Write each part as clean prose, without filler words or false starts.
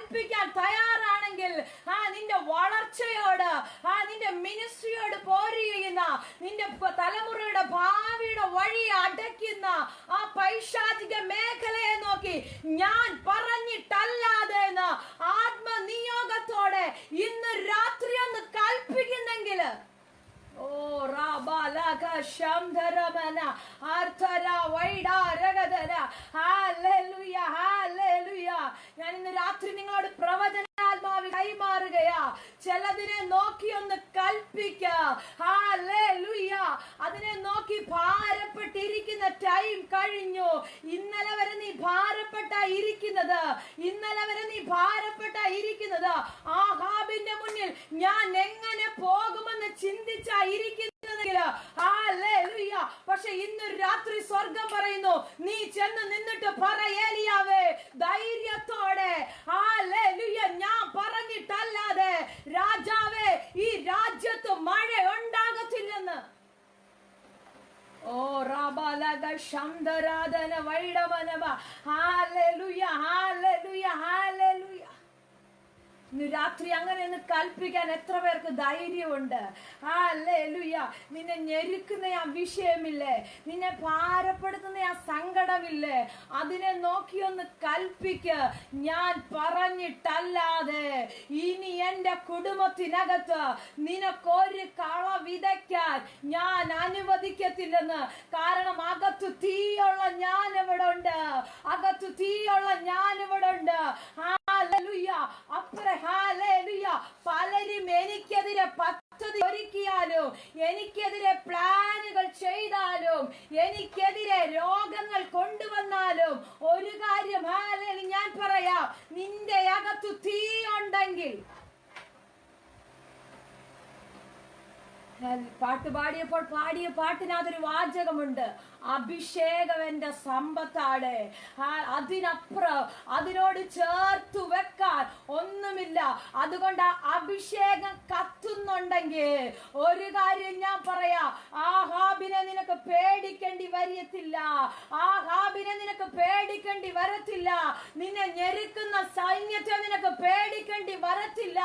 കൽപ്പിക്കാൻ തയ്യാറാണെങ്കിൽ, നിന്റെ വളർച്ചയോട്, നിന്റെ മിനിസ്ട്രിയോട് പോര് ചെയ്യുന്ന, നിന്റെ തലമുറയുടെ ഭാവിയുടെ വഴി അടയ്ക്കുന്ന ആ പൈശാചിക മേഖലയെ നോക്കി ഞാൻ പറഞ്ഞിട്ടല്ലാതെ എന്ന് ആത്മനിയോഗത്തോടെ ഇന്ന് രാത്രി ഒന്ന് കൽപ്പിക്കുന്നെങ്കിൽ, ഓ റാബാലക ശംധരമന ആർത്തര വൈഡാരഗദര ഹല്ലേലൂയ ഹല്ലേലൂയ. ഞാൻ ഇന്ന് രാത്രി നിങ്ങളോട് പ്രവചനാത്മാവിൽ കൈമാറുകയാ. ചിലതിനെ നോക്കി ഒന്ന് കൽപ്പിക്കുക. ഹല്ലേലൂയ. അതിനെ നോക്കി ഭാരപ്പെട്ടിരിക്കുന്ന ടൈം കഴിഞ്ഞു. ഇന്നലെ വരെ നീ ഭാരപ്പെട്ടാ ഇരിക്കുന്നത്, ഇന്നലെ വരെ നീ ഭാരപ്പെട്ടാ ഇരിക്കുന്നത് ആഹാബിന്റെ മുന്നിൽ ഞാൻ എങ്ങനെ പോകുമെന്ന് ചിന്തിച്ചാ ഇരിക്കുന്നതെങ്കിൽ, ഹല്ലേലൂയ. പക്ഷെ ഇന്ന് രാത്രി സ്വർഗം പറയുന്നു, നീ ചെന്ന് നിന്നിട്ട് പറ, ഏലിയാവേ ധൈര്യത്തോടെ, ഹല്ലേലൂയ, ഞാൻ പറഞ്ഞിട്ടല്ലാതെ രാജാവേ ഈ രാജ്യത്ത് മഴ ഉണ്ടാകത്തില്ലെന്ന്. ഓ റാബാലക ശംദരാധന വൈഡവനവ ഹല്ലേലൂയ ഹല്ലേലൂയ ഹല്ലേലൂയ. ഇന്ന് രാത്രി അങ്ങനെ ഒന്ന് കൽപ്പിക്കാൻ എത്ര പേർക്ക് ധൈര്യമുണ്ട്? ഹല്ലേലൂയ. നിന്നെ ഞെരുക്കുന്ന ആ വിഷയമില്ലേ, നിന്നെ ഭാരപ്പെടുത്തുന്ന ആ സങ്കടമില്ലേ, അതിനെ നോക്കി ഒന്ന് കൽപ്പിക്ക്, ഞാൻ പറഞ്ഞിട്ടല്ലാതെ ഇനി എന്റെ കുടുംബത്തിനകത്ത് നിനക്കൊരു കള വിതയ്ക്കാൻ ഞാൻ അനുവദിക്കത്തില്ലെന്ന്. കാരണം അകത്ത് തീയുള്ള ഞാൻ ഇവിടെ ഉണ്ട്, അകത്ത് തീയുള്ള ഞാൻ ഇവിടെ ഉണ്ട്. ഹല്ലേലൂയ. അപ്പുറം ഹല്ലേലൂയ. പലരും എനിക്കെതിരെ പദ്ധതി ഒരുക്കിയാലും, എനിക്കെതിരെ പ്ലാനുകൾ ചെയ്താലും, എനിക്കെതിരെ രോഗങ്ങൾ കൊണ്ടുവന്നാലും ഒരു കാര്യം ഹല്ലേലൂയ ഞാൻ പറയാം, നിന്റെ അകത്ത് തീ ഉണ്ടെങ്കിൽ. പാട്ട് പാടിയപ്പോൾ പാടിയ പാട്ടിനകത്തൊരു വാചകമുണ്ട്, അഭിഷേകം എന്റെ സമ്പത്താണ്. അതിനപ്പുറം അതിനോട് ചേർത്തു വെക്കാൻ ഒന്നുമില്ല. അതുകൊണ്ട് അഭിഷേകം കത്തുന്നുണ്ടെങ്കിൽ ഒരു കാര്യം ഞാൻ പറയാം, ആഹാബിനെ നിനക്ക് പേടിക്കേണ്ടി വരത്തില്ല, ആഹാബിനെ നിനക്ക് പേടിക്കേണ്ടി വരത്തില്ല, നിന്നെ ഞെരുക്കുന്ന സൈന്യത്തെ നിനക്ക് പേടിക്കേണ്ടി വരത്തില്ല.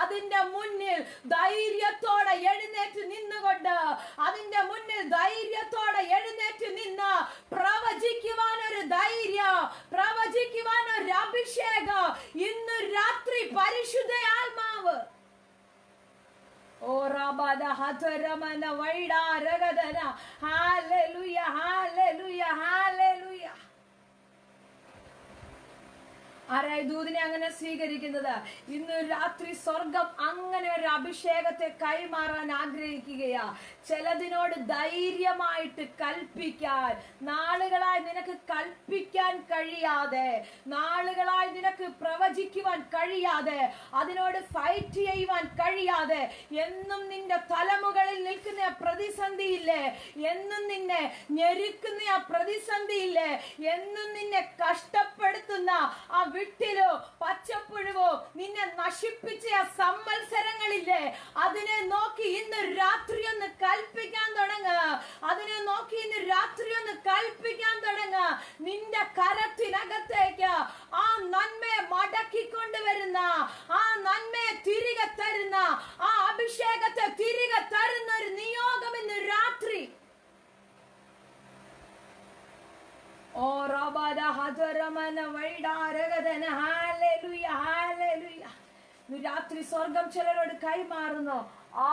അതിന്റെ മുന്നിൽ ധൈര്യത്തോടെ എഴുന്നേറ്റ് നിന്നുകൊണ്ട്, അതിന്റെ മുന്നിൽ ധൈര്യത്തോടെ എഴുന്നേറ്റ് നിന്ന് പ്രവചിക്കുവാൻ ഒരു ധൈര്യം, പ്രവചിക്കുവാൻ ഒരു അഭിഷേകം ഇന്ന് രാത്രി പരിശുദ്ധ ആത്മാവ്. ഓ റബദ ഹതരമന വൈഡാരഗദന ഹല്ലേലൂയ ഹല്ലേലൂയ ഹല്ലേലൂയ. ആരായി ദൂതിനെ അങ്ങനെ സ്വീകരിക്കുന്നത്? ഇന്ന് രാത്രി സ്വർഗം അങ്ങനെ ഒരു അഭിഷേകത്തെ കൈമാറാൻ ആഗ്രഹിക്കുകയാ. ചിലതിനോട് ധൈര്യമായിട്ട് കൽപ്പിക്കാൻ, നാളുകളായി നിനക്ക് കൽപ്പിക്കാൻ കഴിയാതെ, നാളുകളായി നിനക്ക് പ്രവചിക്കുവാൻ കഴിയാതെ, അതിനോട് ഫൈറ്റ് ചെയ്യുവാൻ കഴിയാതെ, എന്നും നിന്റെ തലമുകളിൽ നിൽക്കുന്ന പ്രതിസന്ധിയില്ലേ, എന്നും നിന്നെ ഞെരുക്കുന്ന ആ പ്രതിസന്ധിയില്ലേ, എന്നും നിന്നെ കഷ്ടപ്പെടുത്തുന്ന ആ വിട്ടിലോ പച്ചപ്പുഴുവോ നിന്നെ നശിപ്പിച്ച ആ സംവത്സരങ്ങളില്ലേ, അതിനെ നോക്കി ഇന്ന് രാത്രി ഒന്ന് കൽപ്പിക്കാൻ തുടങ്ങുക, അതിനെ നോക്കി ഇന്ന് രാത്രി ഒന്ന് കൽപ്പിക്കാൻ തുടങ്ങുക. നിന്റെ കരത്തിനകത്തേക്ക് ആ നന്മയെ മടക്കിക്കൊണ്ടുവരുന്ന, ആ നന്മയെ തിരികെ തരുന്ന, ആ അഭിഷേകത്തെ തിരികെ തരുന്ന ഒരു നിയോഗം ഇന്ന് രാത്രി. ഓ റബദ ഹദരമന വൈഡാരഗദന ഹല്ലേലൂയ ഹല്ലേലൂയ. രാത്രി സ്വർഗം ചിലരോട് കൈമാറുന്നു.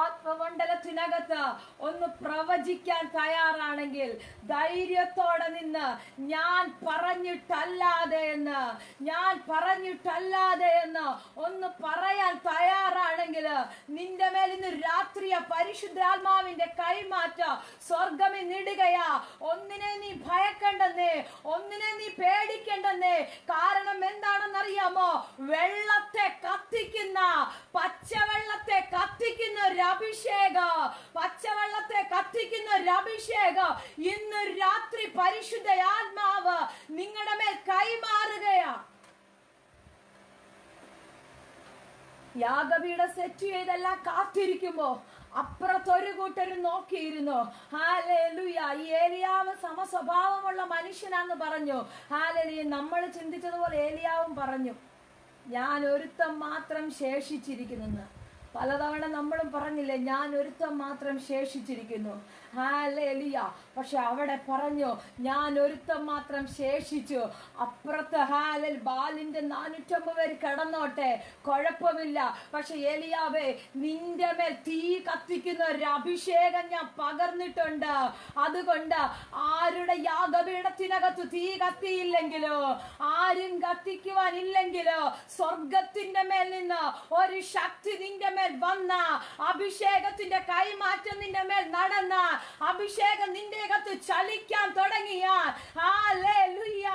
ആത്മമണ്ഡലത്തിനകത്ത് ഒന്ന് പ്രവചിക്കാൻ തയ്യാറാണെങ്കിൽ ധൈര്യത്തോടെ നിന്ന് ഞാൻ പറഞ്ഞിട്ടല്ലാതെ എന്ന്, ഞാൻ പറഞ്ഞിട്ടല്ലാതെ എന്ന് ഒന്ന് പറയാൻ തയ്യാറാണെങ്കിൽ നിന്റെ മേൽ ഇന്ന് രാത്രിയ പരിശുദ്ധാത്മാവിന്റെ കൈമാറ്റം സ്വർഗമേ നിടുകയാ. ഒന്നിനെ നീ ഭയക്കണ്ടെന്നേ, ഒന്നിനെ നീ പേടിക്കണ്ടെന്നേ. കാരണം എന്താണെന്നറിയാമോ? വെള്ളത്തെ കത്തിക്കുന്ന, പച്ചവെള്ളത്തെ കത്തിക്കുന്ന ഒരു അഭിഷേകം, പച്ചവെള്ളത്തെ കത്തിക്കുന്ന ഒരു അഭിഷേകം ഇന്ന് രാത്രി പരിശുദ്ധ ആത്മാവ് നിങ്ങളുടെ മേൽ കൈമാറുകയാ. യാഗപീഠം സെറ്റ് ചെയ്തെല്ലാം കാത്തിരിക്കുമ്പോ അപ്പുറത്തൊരു കൂട്ടര് നോക്കിയിരുന്നു. ഹല്ലേലൂയ. ഈ ഏലിയാവ് സമസ്വഭാവമുള്ള മനുഷ്യനാന്ന് പറഞ്ഞു. ഹല്ലേലൂയ. നമ്മൾ ചിന്തിച്ചതുപോലെ ഏലിയാവും പറഞ്ഞു. ഞാൻ ഒരുത്തം മാത്രം ശേഷിച്ചിരിക്കുന്നു. പലതവണ നമ്മളും പറഞ്ഞില്ലേ, ഞാൻ ഒരുത്തം മാത്രം ശേഷിച്ചിരിക്കുന്നു. ഹല്ലേലൂയ. പക്ഷെ അവിടെ പറഞ്ഞു, ഞാൻ ഒരുത്തം മാത്രം ശേഷിച്ചു. അപ്പുറത്ത് ബാലിന്റെ 450 പേര് കടന്നോട്ടെ, കുഴപ്പമില്ല. പക്ഷെ ഏലിയാവേ, നിന്റെ മേൽ തീ കത്തിക്കുന്ന ഒരു അഭിഷേകം ഞാൻ പകർന്നിട്ടുണ്ട്. അതുകൊണ്ട് ആരുടെ യാഗപീഠത്തിനകത്ത് തീ കത്തിയില്ലെങ്കിലോ, ആരും കത്തിക്കുവാനില്ലെങ്കിലോ, സ്വർഗത്തിന്റെ മേൽ നിന്ന് ഒരു ശക്തി നിന്റെ മേൽ വന്ന, അഭിഷേകത്തിന്റെ കൈമാറ്റം നിന്റെ മേൽ നടന്ന, അഭിഷേകം നിന്റെ അകത്ത് ചലിക്കാൻ തുടങ്ങിയാൽ, ഹല്ലേലൂയ,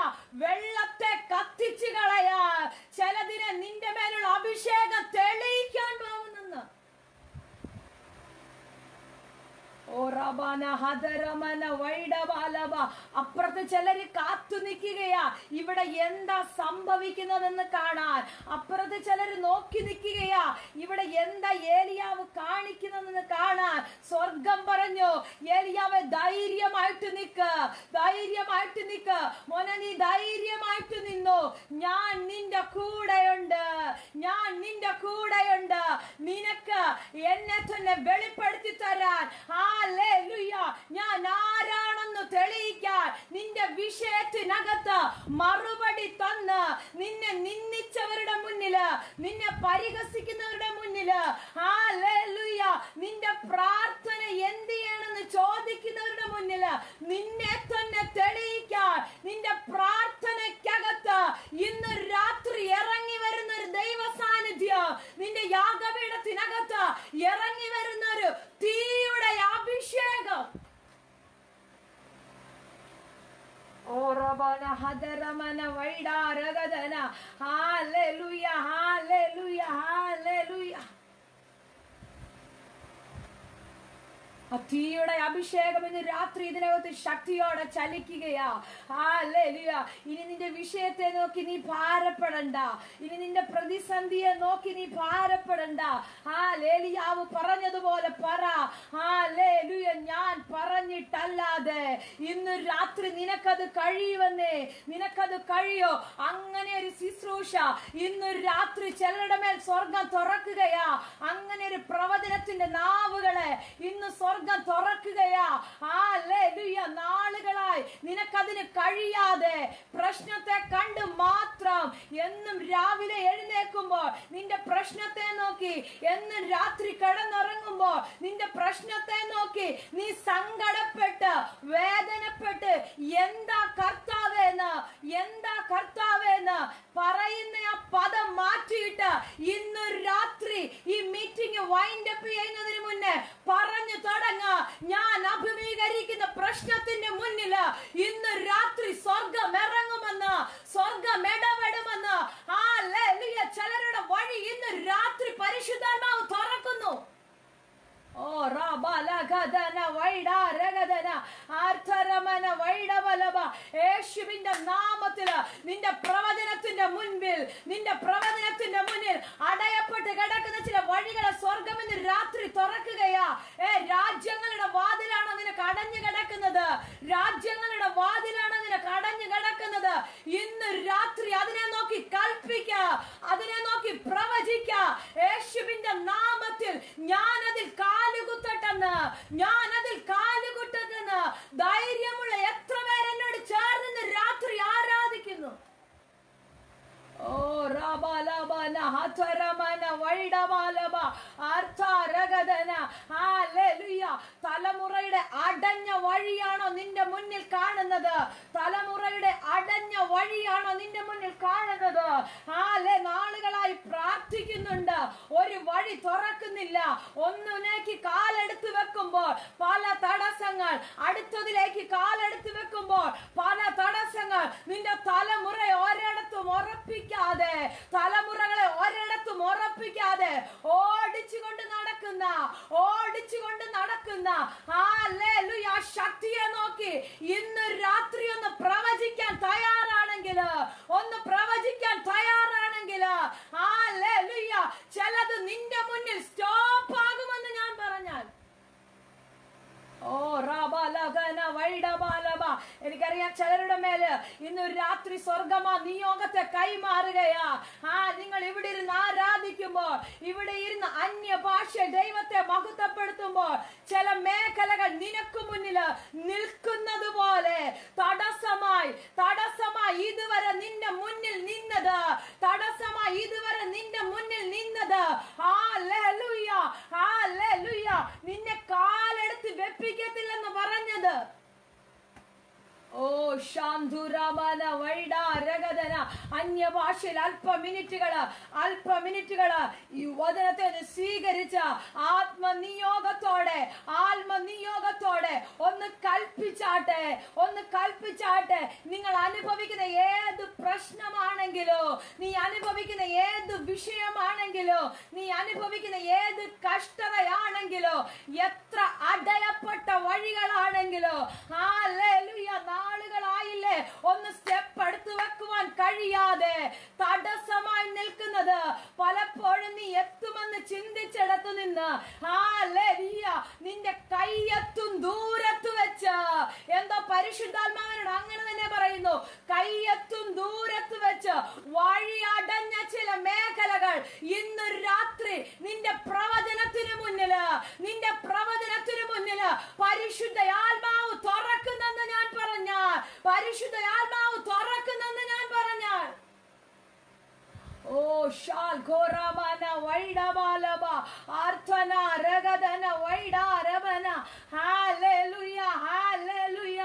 വെള്ളത്തെ കത്തിച്ചു കളയാ. ചിലതിനെ നിന്റെ മേലുള്ള അഭിഷേകം തെളിയിക്കാൻ പോകുന്നു. അപ്പുറത്ത് ചിലര് കാത്തു നിൽക്കുകയാ, ഇവിടെ എന്താ സംഭവിക്കുന്നതെന്ന് കാണാൻ. അപ്പുറത്ത് ചിലര് നോക്കി നിൽക്കുകയാ, ഇവിടെ എന്താ ഏലിയാവ് കാണിക്കുന്നതെന്ന് കാണാൻ. സ്വർഗം പറഞ്ഞു, ഏലിയാവെ ധൈര്യമായിട്ട് നിക്ക്, ധൈര്യമായിട്ട് നിക്ക് മോനെ, നീ ധൈര്യമായിട്ട് നിന്നു. ഞാൻ നിന്റെ കൂടെയുണ്ട്, ഞാൻ നിന്റെ കൂടെയുണ്ട്. നിനക്ക് എന്നെ തന്നെ വെളിപ്പെടുത്തി തരാൻ, ഹല്ലേലൂയ, ഞാൻ ആരാണെന്ന് തെളിയിക്കാൻ, നിന്റെ വിഷയത്തിനകത്ത് മറുപടി തന്ന്, നിന്നെ നിന്ദിച്ചവരുടെ മുന്നില്, നിന്നെ പരിഹസിക്കുന്നവരുടെ മുന്നില്, ഹല്ലേലൂയ, നിന്റെ പ്രാർത്ഥന എന്ത് ചെയ്യണമെന്ന് ചോദിക്കുന്നവരുടെ മുന്നില് നിന്നെ തന്നെ തെളിയിക്കാൻ, നിന്റെ പ്രാർത്ഥനയ്ക്കകത്ത് ഇന്ന് രാത്രി ഇറങ്ങി വരുന്ന ഒരു ദൈവ സാന്നിധ്യം, നിന്റെ യാഗപീഠത്തിനകത്ത് ഇറങ്ങി വരുന്ന ഒരു തീയുടെ അഭിഷേകം. ഓറബന ഹദരമന വൈഡാരഗദന. ഹല്ലേലൂയ, ഹല്ലേലൂയ, ഹല്ലേലൂയ. ആ തീയുടെ അഭിഷേകം ഇന്ന് രാത്രി ഇതിനകത്ത് ശക്തിയോടെ ചലിക്കുകയാ. ഹല്ലേലൂയ. ഇനി നിന്റെ വിഷയത്തെ നോക്കി നീ ഭാരപ്പെടണ്ട, ഇനി നിന്റെ പ്രതിസന്ധിയെ നോക്കി നീ ഭാരപ്പെടണ്ട. ഹല്ലേലൂയാവ് പറഞ്ഞതുപോലെ പറ, ഹല്ലേലൂയ, ഞാൻ പറഞ്ഞിട്ടല്ലാതെ ഇന്ന് രാത്രി നിനക്കത് കഴിയുമെന്നേ, നിനക്കത് കഴിയോ? അങ്ങനെ ഒരു ശുശ്രൂഷ ഇന്ന് രാത്രി ചിലരുടെ മേൽ സ്വർഗം തുറക്കുകയാ. അങ്ങനെ ഒരു പ്രവചനത്തിന്റെ നാവുകളെ ഇന്ന് സ്വർഗം തുറക്കുകയാ. ഹല്ലേലൂയ. നാളുകളായി നിനക്കതിന് കഴിയാതെ പ്രശ്നത്തെ കണ്ട് മാത്രം എന്നും രാവിലെ എഴുന്നേൽക്കുമ്പോൾ നിന്റെ പ്രശ്നത്തെ നോക്കി, എന്നും രാത്രി കിടന്നുറങ്ങുമ്പോൾ നിന്റെ പ്രശ്നത്തെ നോക്കി നീ സങ്കടപ്പെട്ട് വേദനപ്പെട്ട് എന്താ കർത്താവേന്ന്, എന്താ കർത്താവേന്ന് പറയുന്ന ആ പദം മാറ്റിയിട്ട് ഇന്ന് രാത്രി ഈ മീറ്റിംഗ് വൈൻഡ് അപ്പ് ചെയ്യുന്നതിന് മുന്നേ പറഞ്ഞു തുടങ്ങ, ഞാൻ അഭിമുഖീകരിക്കുന്ന പ്രശ്നത്തിന്റെ മുന്നില് ഇന്ന് രാത്രി സ്വർഗം ഇറങ്ങുമെന്ന്, സ്വർഗം ഇടപെടുമെന്ന്. ഹല്ലേലൂയ. ചിലരുടെ വഴി ഇന്ന് രാത്രി പരിശുദ്ധാത്മാവ് തുറക്കുന്നു. ഓ റബലഗദന വൈഡാരഗദന ആർത്തരമന വൈഡബലബ. യേശുവിന്റെ നാമത്തിൽ നിന്റെ പ്രവചനത്തിന്റെ മുൻപിൽ, നിന്റെ പ്രവചനത്തിന്റെ മുന്നിൽ അടയപ്പെട്ട് കിടക്കുന്ന ചില വഴികളെ സ്വർഗം ഇന്ന് രാത്രി തുറക്കുകയാ. രാജ്യങ്ങളുടെ വാതിലാണോ നിനക്ക് അടഞ്ഞു കിടക്കുന്നത്? രാജ്യങ്ങളുടെ വാതിലാണോ നിനക്ക് അടഞ്ഞു കിടക്കുന്നത്? ഇന്ന് രാത്രി അതിനെ നോക്കി കൽപ്പിക്ക, അതിനെ നോക്കി പ്രവചിക്ക. യേശുവിന്റെ നാമത്തിൽ ഞാനതിൽ കാലുകുത്തട്ടെന്ന്, ഞാനതിൽ കാലുകുത്തട്ടെന്ന് ധൈര്യമുള്ള എത്ര പേര് എന്നോട് ചേർന്ന് രാത്രി ആരാധിക്കുന്നു. ഓ റബലബന ഹതരമന വൈഡബലബ ആർത്തരഗദന. ഹല്ലേലൂയ. തലമുറയുടെ അടഞ്ഞ വഴിയാണോ നിന്റെ മുന്നിൽ കാണുന്നത്? തലമുറയുടെ അടഞ്ഞ വഴിയാണോ നിന്റെ മുന്നിൽ കാണുന്നത്? നാളുകളായി പ്രാർത്ഥിക്കുന്നുണ്ട്, ഒരു വഴി തുറക്കുന്നില്ല. ഒന്നിലേക്ക് കാലെടുത്ത് വെക്കുമ്പോൾ പല തടസ്സങ്ങൾ, അടുത്തതിലേക്ക് കാലെടുത്ത് വെക്കുമ്പോൾ പല തടസ്സങ്ങൾ. നിന്റെ തലമുറ ഒരിടത്തും ഉറപ്പിക്കാതെ, തലമുറകളെ ഒരിടത്തും ഉറപ്പിക്കാതെ ഓടിച്ചുകൊണ്ട് നടക്കുന്ന, ഓടിച്ചുകൊണ്ട് നടക്കുന്ന ഹല്ലേലൂയ ശക്തിയെ നോക്കി ഇന്ന് രാത്രി ഒന്ന് പ്രവചിക്കാൻ തയ്യാറാണെങ്കിൽ, ഒന്ന് പ്രവചിക്കാൻ തയ്യാറാണെങ്കിൽ, ഹല്ലേലൂയ, ചിലത് നിന്റെ മുന്നിൽ സ്റ്റോപ്പ് ആകുമെന്ന് ഞാൻ പറഞ്ഞാൽ, ഓ റബലഗന വൈഡബലബ എനിക്കറിയാം ചിലരുടെ മേല് ഇന്നൊരു രാത്രി സ്വർഗമാ നിയോഗത്തെ കൈമാറുകയാ. നിങ്ങൾ ഇവിടെ ഇരുന്ന് ആരാധിക്കുമ്പോൾ, ഇവിടെ ഇരുന്ന് അന്യഭാഷ ദൈവത്തെ മഹത്വപ്പെടുത്തുമ്പോൾ, ചില മേഖലകൾ നിനക്ക് മുന്നിൽ നിൽക്കുന്നത് പോലെ തടസ്സമായി ഇതുവരെ നിന്റെ മുന്നിൽ നിന്നത്, തടസ്സമായി ഇതുവരെ നിന്റെ മുന്നിൽ നിന്നത്, ഹല്ലേലൂയ ഹല്ലേലൂയ, നിന്നെ കാലെടുത്ത് വെപ്പിക്കത്തില്ലെന്ന് പറഞ്ഞത്, ഓ ശാന്തുരമന വൈഡാരഗദന, അന്യഭാഷയിൽ അല്പ മിനിറ്റുകള് ഈ വചനത്തെ സ്വീകരിച്ച ആത്മനിയോഗത്തോടെ ഒന്ന് കൽപ്പിച്ചാട്ടെ. നിങ്ങൾ അനുഭവിക്കുന്ന ഏത് പ്രശ്നമാണെങ്കിലോ, നീ അനുഭവിക്കുന്ന ഏത് വിഷയമാണെങ്കിലോ, നീ അനുഭവിക്കുന്ന ഏത് കഷ്ടതയാണെങ്കിലോ, എത്ര അടയപ്പെട്ട വഴികളാണെങ്കിലോ, ഹല്ലേലൂയ, നാളുകളായില്ലേ ഒന്ന് സ്റ്റെപ്പ് എടുത്തു വെക്കുവാൻ കഴിയാതെ തടസ്സമായി നിൽക്കുന്നത്, പലപ്പോഴും നീ എത്തുമെന്ന് ചിന്തിച്ചിടത്തു നിന്ന് നിന്റെ കയ്യെത്തും ദൂരത്ത് വെച്ച്, എന്തോ പരിശുദ്ധാത്മാവിനോട് അങ്ങനെ തന്നെ പറയുന്നു, കയ്യെത്തും ദൂരത്ത് വെച്ച് വഴി അടഞ്ഞ ചില മേഖലകൾ ഇന്ന് രാത്രി നിന്റെ പ്രവചനത്തിന് മുന്നില് പരിശുദ്ധ ആത്മാവ് തുറക്കുന്നെന്ന് ഞാൻ പറഞ്ഞാൽ, ഓ ഷാൽ ഘോരമന വൈഡബാലബ ആർത്തന രഗദന വൈഡാരബന, ഹല്ലേലൂയ ഹല്ലേലൂയ.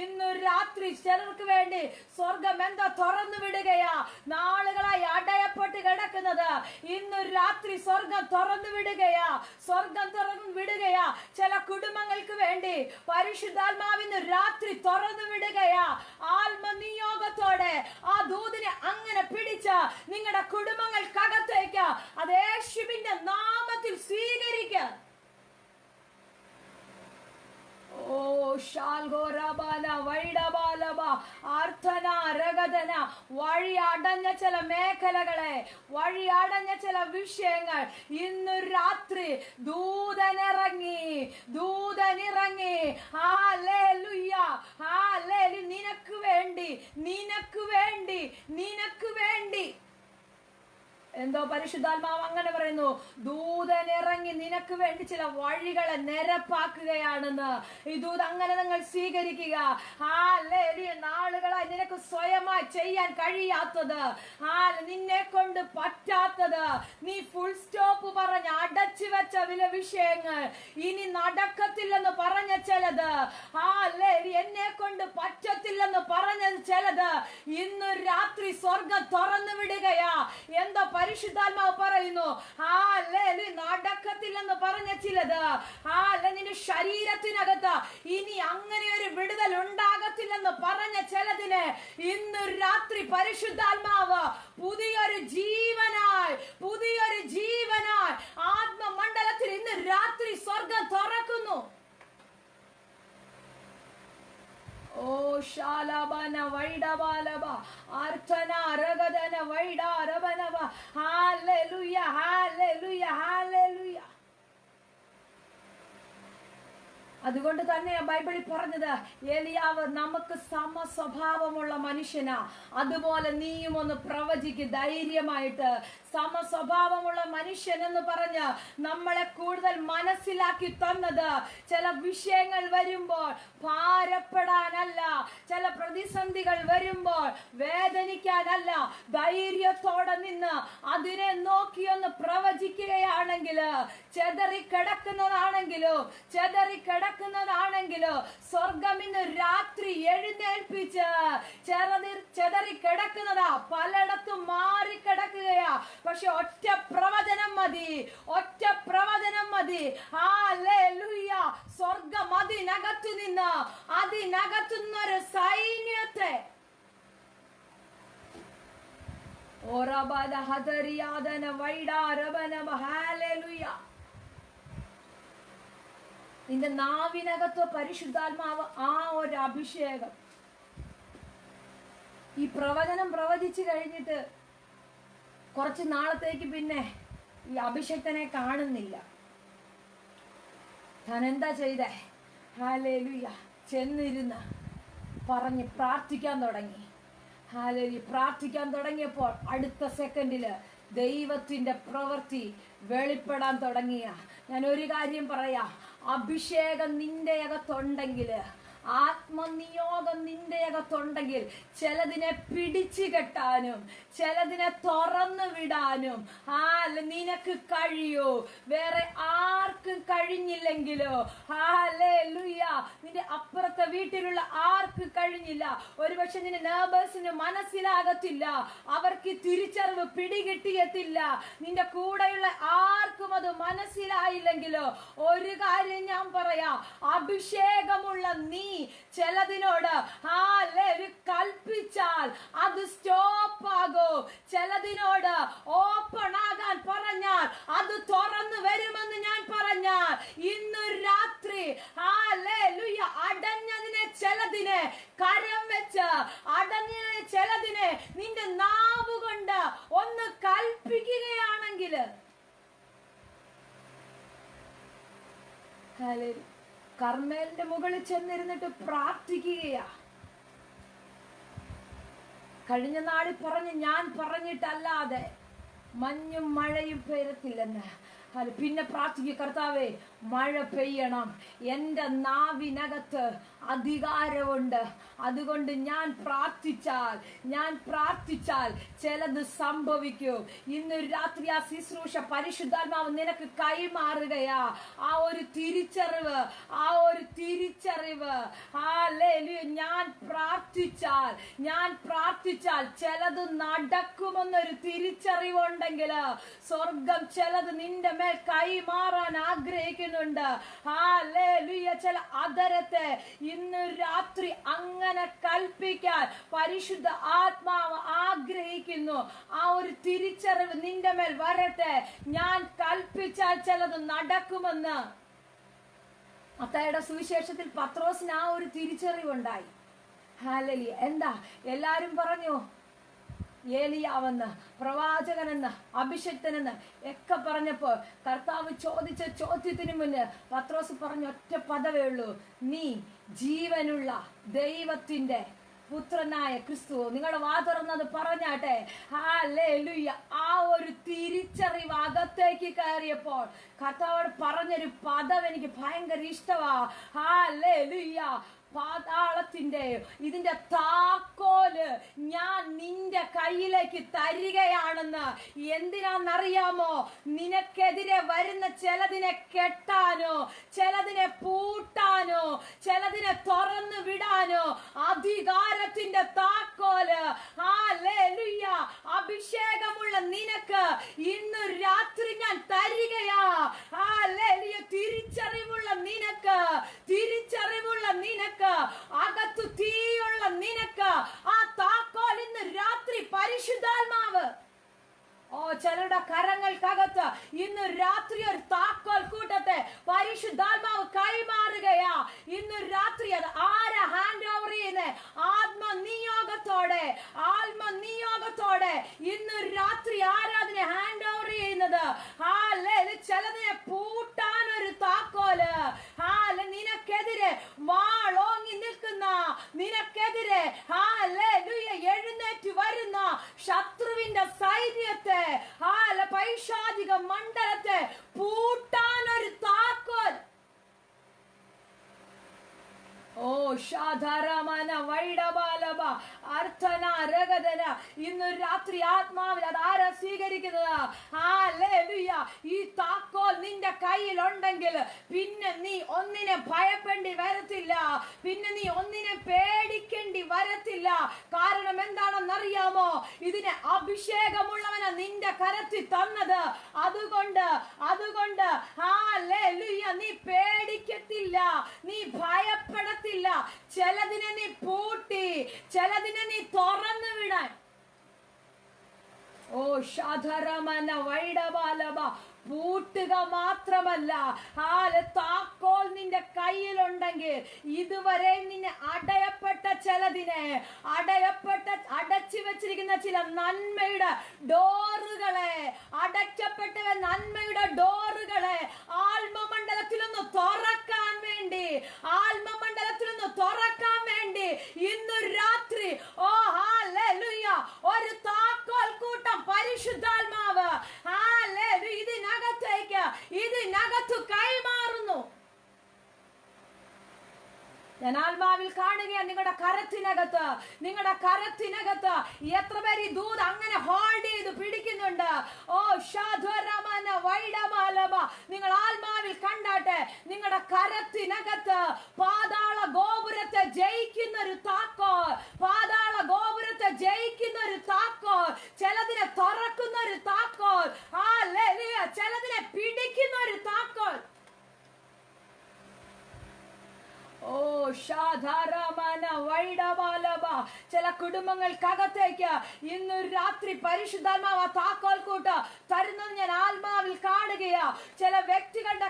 ഇന്നു രാത്രി ചിലർക്ക് വേണ്ടി സ്വർഗം എന്താ തുറന്നു വിടുകയാ. നാളുകളായി അടയപ്പെട്ട് കിടക്കുന്നത് ഇന്നു രാത്രി സ്വർഗം തുറന്നു വിടുകയാ. ചില കുടുംബങ്ങൾക്ക് വേണ്ടി പരിശുദ്ധാത്മാവിന്ന് രാത്രി തുറന്നു വിടുകയാ. ആത്മനിയോഗത്തോടെ ആ ദൂതിനെ അങ്ങനെ പിടിച്ച നിങ്ങളുടെ കുടുംബങ്ങൾക്കകത്തേക്ക് അത് യേശുവിന്റെ നാമത്തിൽ സ്വീകരിക്കുക. ഓ ശാൽഗോരബാല വൈഡബാലബ ആർത്തന രഗദന, വഴി അടഞ്ഞ ചില മേഖലകളെ, വഴി അടഞ്ഞ ചില വിഷയങ്ങൾ ഇന്ന് രാത്രി ദൂതനിറങ്ങി. Hallelujah hallelujah. നിനക്ക് വേണ്ടി എന്തോ പരിശുദ്ധാത്മാവ് അങ്ങനെ പറയുന്നു, ദൂതനിറങ്ങി നിനക്ക് വേണ്ടി ചില വഴികളെ നിരപ്പാക്കുകയാണെന്ന്. ഈ ദൂത് അങ്ങനെ നിങ്ങൾ സ്വീകരിക്കുക. നാളുകളായി നിനക്ക് സ്വയമായി ചെയ്യാൻ കഴിയാത്തത്, നിന്നെ കൊണ്ട് പറ്റാത്തത്, നീ ഫുൾ സ്റ്റോപ്പ് പറഞ്ഞ് അടച്ചു വെച്ച വില വിഷയങ്ങൾ, ഇനി നടക്കത്തില്ലെന്ന് പറഞ്ഞ ചിലത്, എന്നെ കൊണ്ട് പറ്റത്തില്ലെന്ന് പറഞ്ഞത് ചിലത്, ഇന്ന് രാത്രി സ്വർഗം തുറന്നു വിടുകയാ. എന്താ പരിശുദ്ധാത്മാവ് പറയുന്നു, നടക്കത്തില്ലെന്ന് പറഞ്ഞ ചിലത്, നിന്റെ ശരീരത്തിനകത്ത് ഇനി അങ്ങനെ ഒരു വിടുതൽ ഉണ്ടാകത്തില്ലെന്ന് പറഞ്ഞ ചിലതിന് ഇന്ന് രാത്രി പരിശുദ്ധാത്മാവ് പുതിയൊരു ജീവനായി ആത്മമണ്ഡലത്തിൽ ഇന്ന് രാത്രി സ്വർഗം തുറക്കുന്നു. ഓ ശാലബന വൈഡബാലബ ആർത്തന രഗദന വൈഡാരബനബ, ഹല്ലേലൂയ ഹല്ലേലൂയ ഹല്ലേലൂയ. അതുകൊണ്ട് തന്നെയാ ബൈബിളിൽ പറഞ്ഞത്, ഏലിയാവ് നമുക്ക് സമസ്വഭാവമുള്ള മനുഷ്യനാ, അതുപോലെ നീയും ഒന്ന് പ്രവചിക്ക് ധൈര്യമായിട്ട്. സമസ്വഭാവമുള്ള മനുഷ്യൻ എന്ന് പറഞ്ഞ് നമ്മളെ കൂടുതൽ മനസ്സിലാക്കി തന്നത്, ചില വിഷയങ്ങൾ വരുമ്പോൾ ഭാരപ്പെടാനല്ല, ചില പ്രതിസന്ധികൾ വരുമ്പോൾ വേദനിക്കാനല്ല, ധൈര്യത്തോടെ നിന്ന് അതിനെ നോക്കിയൊന്ന് പ്രവചിക്കുകയാണെങ്കിൽ, ചെതറിക്കിടക്കുന്നതാണെങ്കിലോ സ്വർഗം ഇന്ന് രാത്രി എഴുന്നേൽപ്പിച്ച്, ചെതറിക്കിടക്കുന്നതാ പലയിടത്തും മാറിക്കിടക്കുകയാ, പക്ഷെ ഒറ്റ പ്രവചനം മതി. ഹല്ലേലൂയ. സ്വർഗം അതിനകത്തുനിന്നൊരു സൈന്യത്തെ നിന്റെ നാവിനകത്ത് പരിശുദ്ധാത്മാവ് ആ ഒരു അഭിഷേകം. ഈ പ്രവചനം പ്രവചിച്ചു കഴിഞ്ഞിട്ട് കുറച്ച് നാളത്തേക്ക് പിന്നെ ഈ അഭിഷേകനെ കാണുന്നില്ല. താൻ എന്താ ചെയ്തേ? ഹല്ലേലൂയ. ചെന്നിരുന്ന പറഞ്ഞ് പ്രാർത്ഥിക്കാൻ തുടങ്ങി. ഹല്ലേലൂയ. പ്രാർത്ഥിക്കാൻ തുടങ്ങിയപ്പോൾ അടുത്ത സെക്കൻഡില് ദൈവത്തിന്റെ പ്രവൃത്തി വെളിപ്പെടാൻ തുടങ്ങിയ. ഞാൻ ഒരു കാര്യം പറയാം, അഭിഷേകം നിന്റെ അകത്തുണ്ടെങ്കില്, ആത്മനിയോഗം നിന്റെ അകത്തുണ്ടെങ്കിൽ ചിലതിനെ പിടിച്ചു കെട്ടാനും ചിലതിനെ തുറന്നു വിടാനും നിനക്ക് കഴിയൂ. വേറെ ആർക്കും കഴിഞ്ഞില്ലെങ്കിലോ, ഹല്ലേലൂയ, നിന്റെ അപ്പുറത്തെ വീട്ടിലുള്ള ആർക്കും കഴിഞ്ഞില്ല. ഒരുപക്ഷെ നിന്റെ നെയ്ബേഴ്സിന് മനസ്സിലാകത്തില്ല, അവർക്ക് തിരിച്ചറിവ് പിടികിട്ടിയത്തില്ല, നിന്റെ കൂടെയുള്ള ആർക്കും അത് മനസ്സിലായില്ലെങ്കിലോ, ഒരു കാര്യം ഞാൻ പറയാം, അഭിഷേകമുള്ള നീ ചിലതിനോട് കൽപ്പിച്ചാൽ അത് സ്റ്റോപ്പ് ആകും. ചിലതിനോട് ഓപ്പൺ ആകാൻ പറഞ്ഞാൽ അത് തുറന്നു വരുമെന്ന് ഞാൻ പറഞ്ഞാൽ ഇന്ന് രാത്രി അടഞ്ഞതിനെ ചിലതിനെ കരം വെച്ച്, അടഞ്ഞതിനെ ചിലതിനെ നിന്റെ നാവ് കൊണ്ട് ഒന്ന് കൽപ്പിക്കുകയാണെങ്കിൽ കർമ്മേലിന്റെ മുകളിൽ ചെന്നിരുന്നിട്ട് പ്രാർത്ഥിക്കുകയാ. കഴിഞ്ഞ നാളിൽ പറഞ്ഞ് ഞാൻ പറഞ്ഞിട്ടല്ലാതെ മഞ്ഞും മഴയും പെയ്യത്തില്ലെന്ന്. പിന്നെ പ്രാർത്ഥിക്കുക, കർത്താവേ മഴ പെയ്യണം, എൻ്റെ നാവിനകത്ത് അധികാരമുണ്ട്, അതുകൊണ്ട് ഞാൻ പ്രാർത്ഥിച്ചാൽ ചിലത് സംഭവിക്കും. ഇന്ന് രാത്രി ആ ശുശ്രൂഷ പരിശുദ്ധാത്മാവ് നിനക്ക് കൈമാറുകയാ. ആ ഒരു തിരിച്ചറിവ് ഞാൻ പ്രാർത്ഥിച്ചാൽ ചിലത് നടക്കുമെന്നൊരു തിരിച്ചറിവുണ്ടെങ്കിൽ സ്വർഗം ചിലത് നിന്റെ മേൽ കൈമാറാൻ ആഗ്രഹിക്കുന്നുണ്ട്. ചില അതരത്തെ ഇന്ന് രാത്രി അങ്ങനെ കൽപ്പിക്കാൻ പരിശുദ്ധ ആത്മാവ് ആഗ്രഹിക്കുന്നു. ആ ഒരു തിരിച്ചറിവ് നിന്റെ മേൽ വരട്ടെ. ഞാൻ കൽപ്പിച്ചാൽ ചിലത് നടക്കുമെന്ന്. മത്തായിയുടെ സുവിശേഷത്തിൽ പത്രോസിന് ആ ഒരു തിരിച്ചറിവുണ്ടായി. ഹല്ലേലൂയ. എന്താ എല്ലാരും പറഞ്ഞു ഏലിയാവെന്ന്, പ്രവാചകനെന്ന്, അഭിഷക്തനെന്ന് ഒക്കെ പറഞ്ഞപ്പോ കർത്താവ് ചോദിച്ച ചോദ്യത്തിന് മുന്നേ പത്രോസ് പറഞ്ഞ ഒറ്റ പദവേ ഉള്ളൂ, നീ ജീവനുള്ള ദൈവത്തിന്റെ പുത്രനായ ക്രിസ്തു. നിങ്ങളുടെ വാ തുറന്നത് പറഞ്ഞാട്ടെ. ഹല്ലേലൂയ. ആ ഒരു തിരിച്ചറിവ് അകത്തേക്ക് കയറിയപ്പോൾ കർത്താവോട് പറഞ്ഞൊരു പദം എനിക്ക് ഭയങ്കര ഇഷ്ടമാ. ഹല്ലേലൂയ. പാതാളത്തിന്റെ ഇതിന്റെ താക്കോല് ഞാൻ നിന്റെ കയ്യിലേക്ക് തരികയാണെന്ന്. എന്തിനാന്നറിയാമോ? നിനക്കെതിരെ വരുന്ന ചിലതിനെ കെട്ടാനോ, ചിലതിനെ പൂട്ടാനോ, ചിലതിനെ തുറന്നു വിടാനോ അധികാരത്തിന്റെ താക്കോല് ഹല്ലേലൂയ അഭിഷേകമുള്ള നിനക്ക് ഇന്ന് രാത്രി ഞാൻ തരികയാ. ഹല്ലേലൂയ. തിരിച്ചറിവുള്ള നിനക്ക്, അകത്തു തീയുള്ള നിനക്ക് ആ താക്കോൽ ഇന്ന് രാത്രി പരിശുദ്ധാത്മാവ് ചിലരുടെ കരങ്ങൾക്കകത്ത് ഇന്ന് രാത്രി ഒരു താക്കോൽ കൂട്ടത്തെ പരിശുദ്ധാത്മാവ് കൈമാറുകയാ. ഇന്ന് രാത്രി അത് ആരാ ഹാൻഡ് ഓവർ ചെയ്യുന്നത്? ആത്മനിയോഗത്തോടെ ഇന്ന് രാത്രി ആരാധന ഹാൻഡ് ഓവർ ചെയ്യുന്നത്? ചിലതിനെ പൂട്ടാൻ ഒരു താക്കോല്. നിനക്കെതിരെ വാളോങ്ങി നിൽക്കുന്ന, നിനക്കെതിരെ എഴുന്നേറ്റ് വരുന്ന ശത്രുവിന്റെ സൈന്യത്തെ, പൈശാചിക മണ്ഡലത്തെ പൂട്ടാൻ ഒരു താക്കോൽ. ഇന്ന് രാത്രി ആത്മാവിൽ അത് ആരാ സ്വീകരിക്കുന്നത്? ഈ താക്കോൽ നിന്റെ കയ്യിൽ ഉണ്ടെങ്കിൽ പിന്നെ നീ ഒന്നിനെ ഭയപ്പെടേണ്ടി വരത്തില്ല, പിന്നെ നീ ഒന്നിനെ പേടിക്കേണ്ടി വരത്തില്ല. കാരണം എന്താണെന്നറിയാമോ? ഇതിനെ അഭിഷേകമുള്ളവനെ നിന്റെ കരത്തിൽ തന്നത്. അതുകൊണ്ട് നീ പേടിക്കത്തില്ല, നീ ഭയപ്പെടത്തില്ല. ചിലതിനെ നീ പൂട്ടി, ചിലതിനെ നീ തുറന്നു വിടാൻ പൂട്ടുക മാത്രമല്ല, താക്കോൽ നിന്റെ കയ്യിലുണ്ടെങ്കിൽ ഇതുവരെ നിന്നെ അടച്ചു വെച്ചിരിക്കുന്ന ചില നന്മയുടെ ഡോറുകളെ, അടയ്ക്കപ്പെട്ട നന്മയുടെ ഡോറുകളെ ആത്മമണ്ഡലത്തിലൊന്ന് തുറക്കാൻ വേണ്ടി ഇന്ന് ഇതിനകത്ത് കൈമാറുന്നു. ഞാൻ ആത്മാവിൽ കാണുകയാണ് നിങ്ങളുടെ കരത്തിനകത്ത് എത്ര പേര് ഈ ദൂത് അങ്ങനെ ഹോൾഡ് ചെയ്ത് പിടിക്കുന്നുണ്ട്. ഓ ഷാധുരമന വൈഡമാലബ, നിങ്ങൾ ആത്മാവിൽ കണ്ടാട്ടെ, നിങ്ങളുടെ കരത്തിനകത്ത് പാതാള ഗോപുരത്തെ ജയിക്കുന്ന ഒരു താക്കോൽ, പാതാള ഗോപുരത്തെ ജയിക്കുന്ന ഒരു താക്കോൽ, ചിലതിനെ തുറക്കുന്ന ഒരു താക്കോൽ, ചിലതിനെ പിടിക്കുന്ന ഒരു താക്കോൽ. ഓ ഷാധാരമന വൈഡമാലബ, ചില കുടുംബങ്ങൾക്കകത്തേക്ക് ഇന്ന് രാത്രി പരിശുദ്ധാത്മാവ് താക്കോൽ കൂട്ട് തരുന്നത് ഞാൻ ആത്മാവിൽ കാണുകയാ. ചില വ്യക്തികളുടെ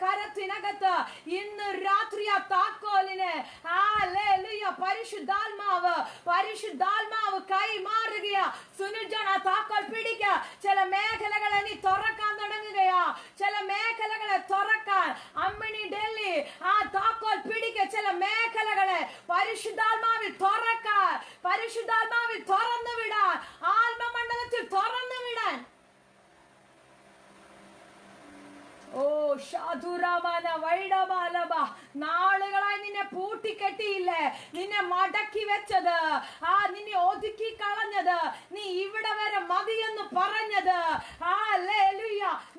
കരത്തിനകത്ത് ഇന്ന് രാത്രി ആ താക്കോലിനെ പരിശുദ്ധാത്മാവ് കൈമാറുകയാ. സുനിൽ ജോൺ ആ താക്കോൽ പിടിക്കുക. ചില മേഖലകളെ നീ തുറക്കാൻ തുടങ്ങുകയാ. ചില മേഖലകളെ തുറക്കാൻ അമ്മിണി ഡൽഹി ആ താക്കോൽ പിടിക്കുക. ചില മേഖലകളെ പരിശുദ്ധാത്മാവിൽ തുറക്കാൻ, പരിശുദ്ധാത്മാവിൽ തുറന്നു വിടാൻ, ആത്മമണ്ഡലത്തിൽ തുറന്നു വിടാൻ. ഓ ഷാധുരമന വൈഡമാലബ, നാളുകളായി നിന്നെ പൂട്ടിക്കെട്ടിയില്ലേ, നിന്നെ മടക്കി വെച്ചത്, നിന്നെ ഒതുക്കി കളഞ്ഞത്, നീ ഇവിടെ വരെ മതിയെന്ന് പറഞ്ഞത്,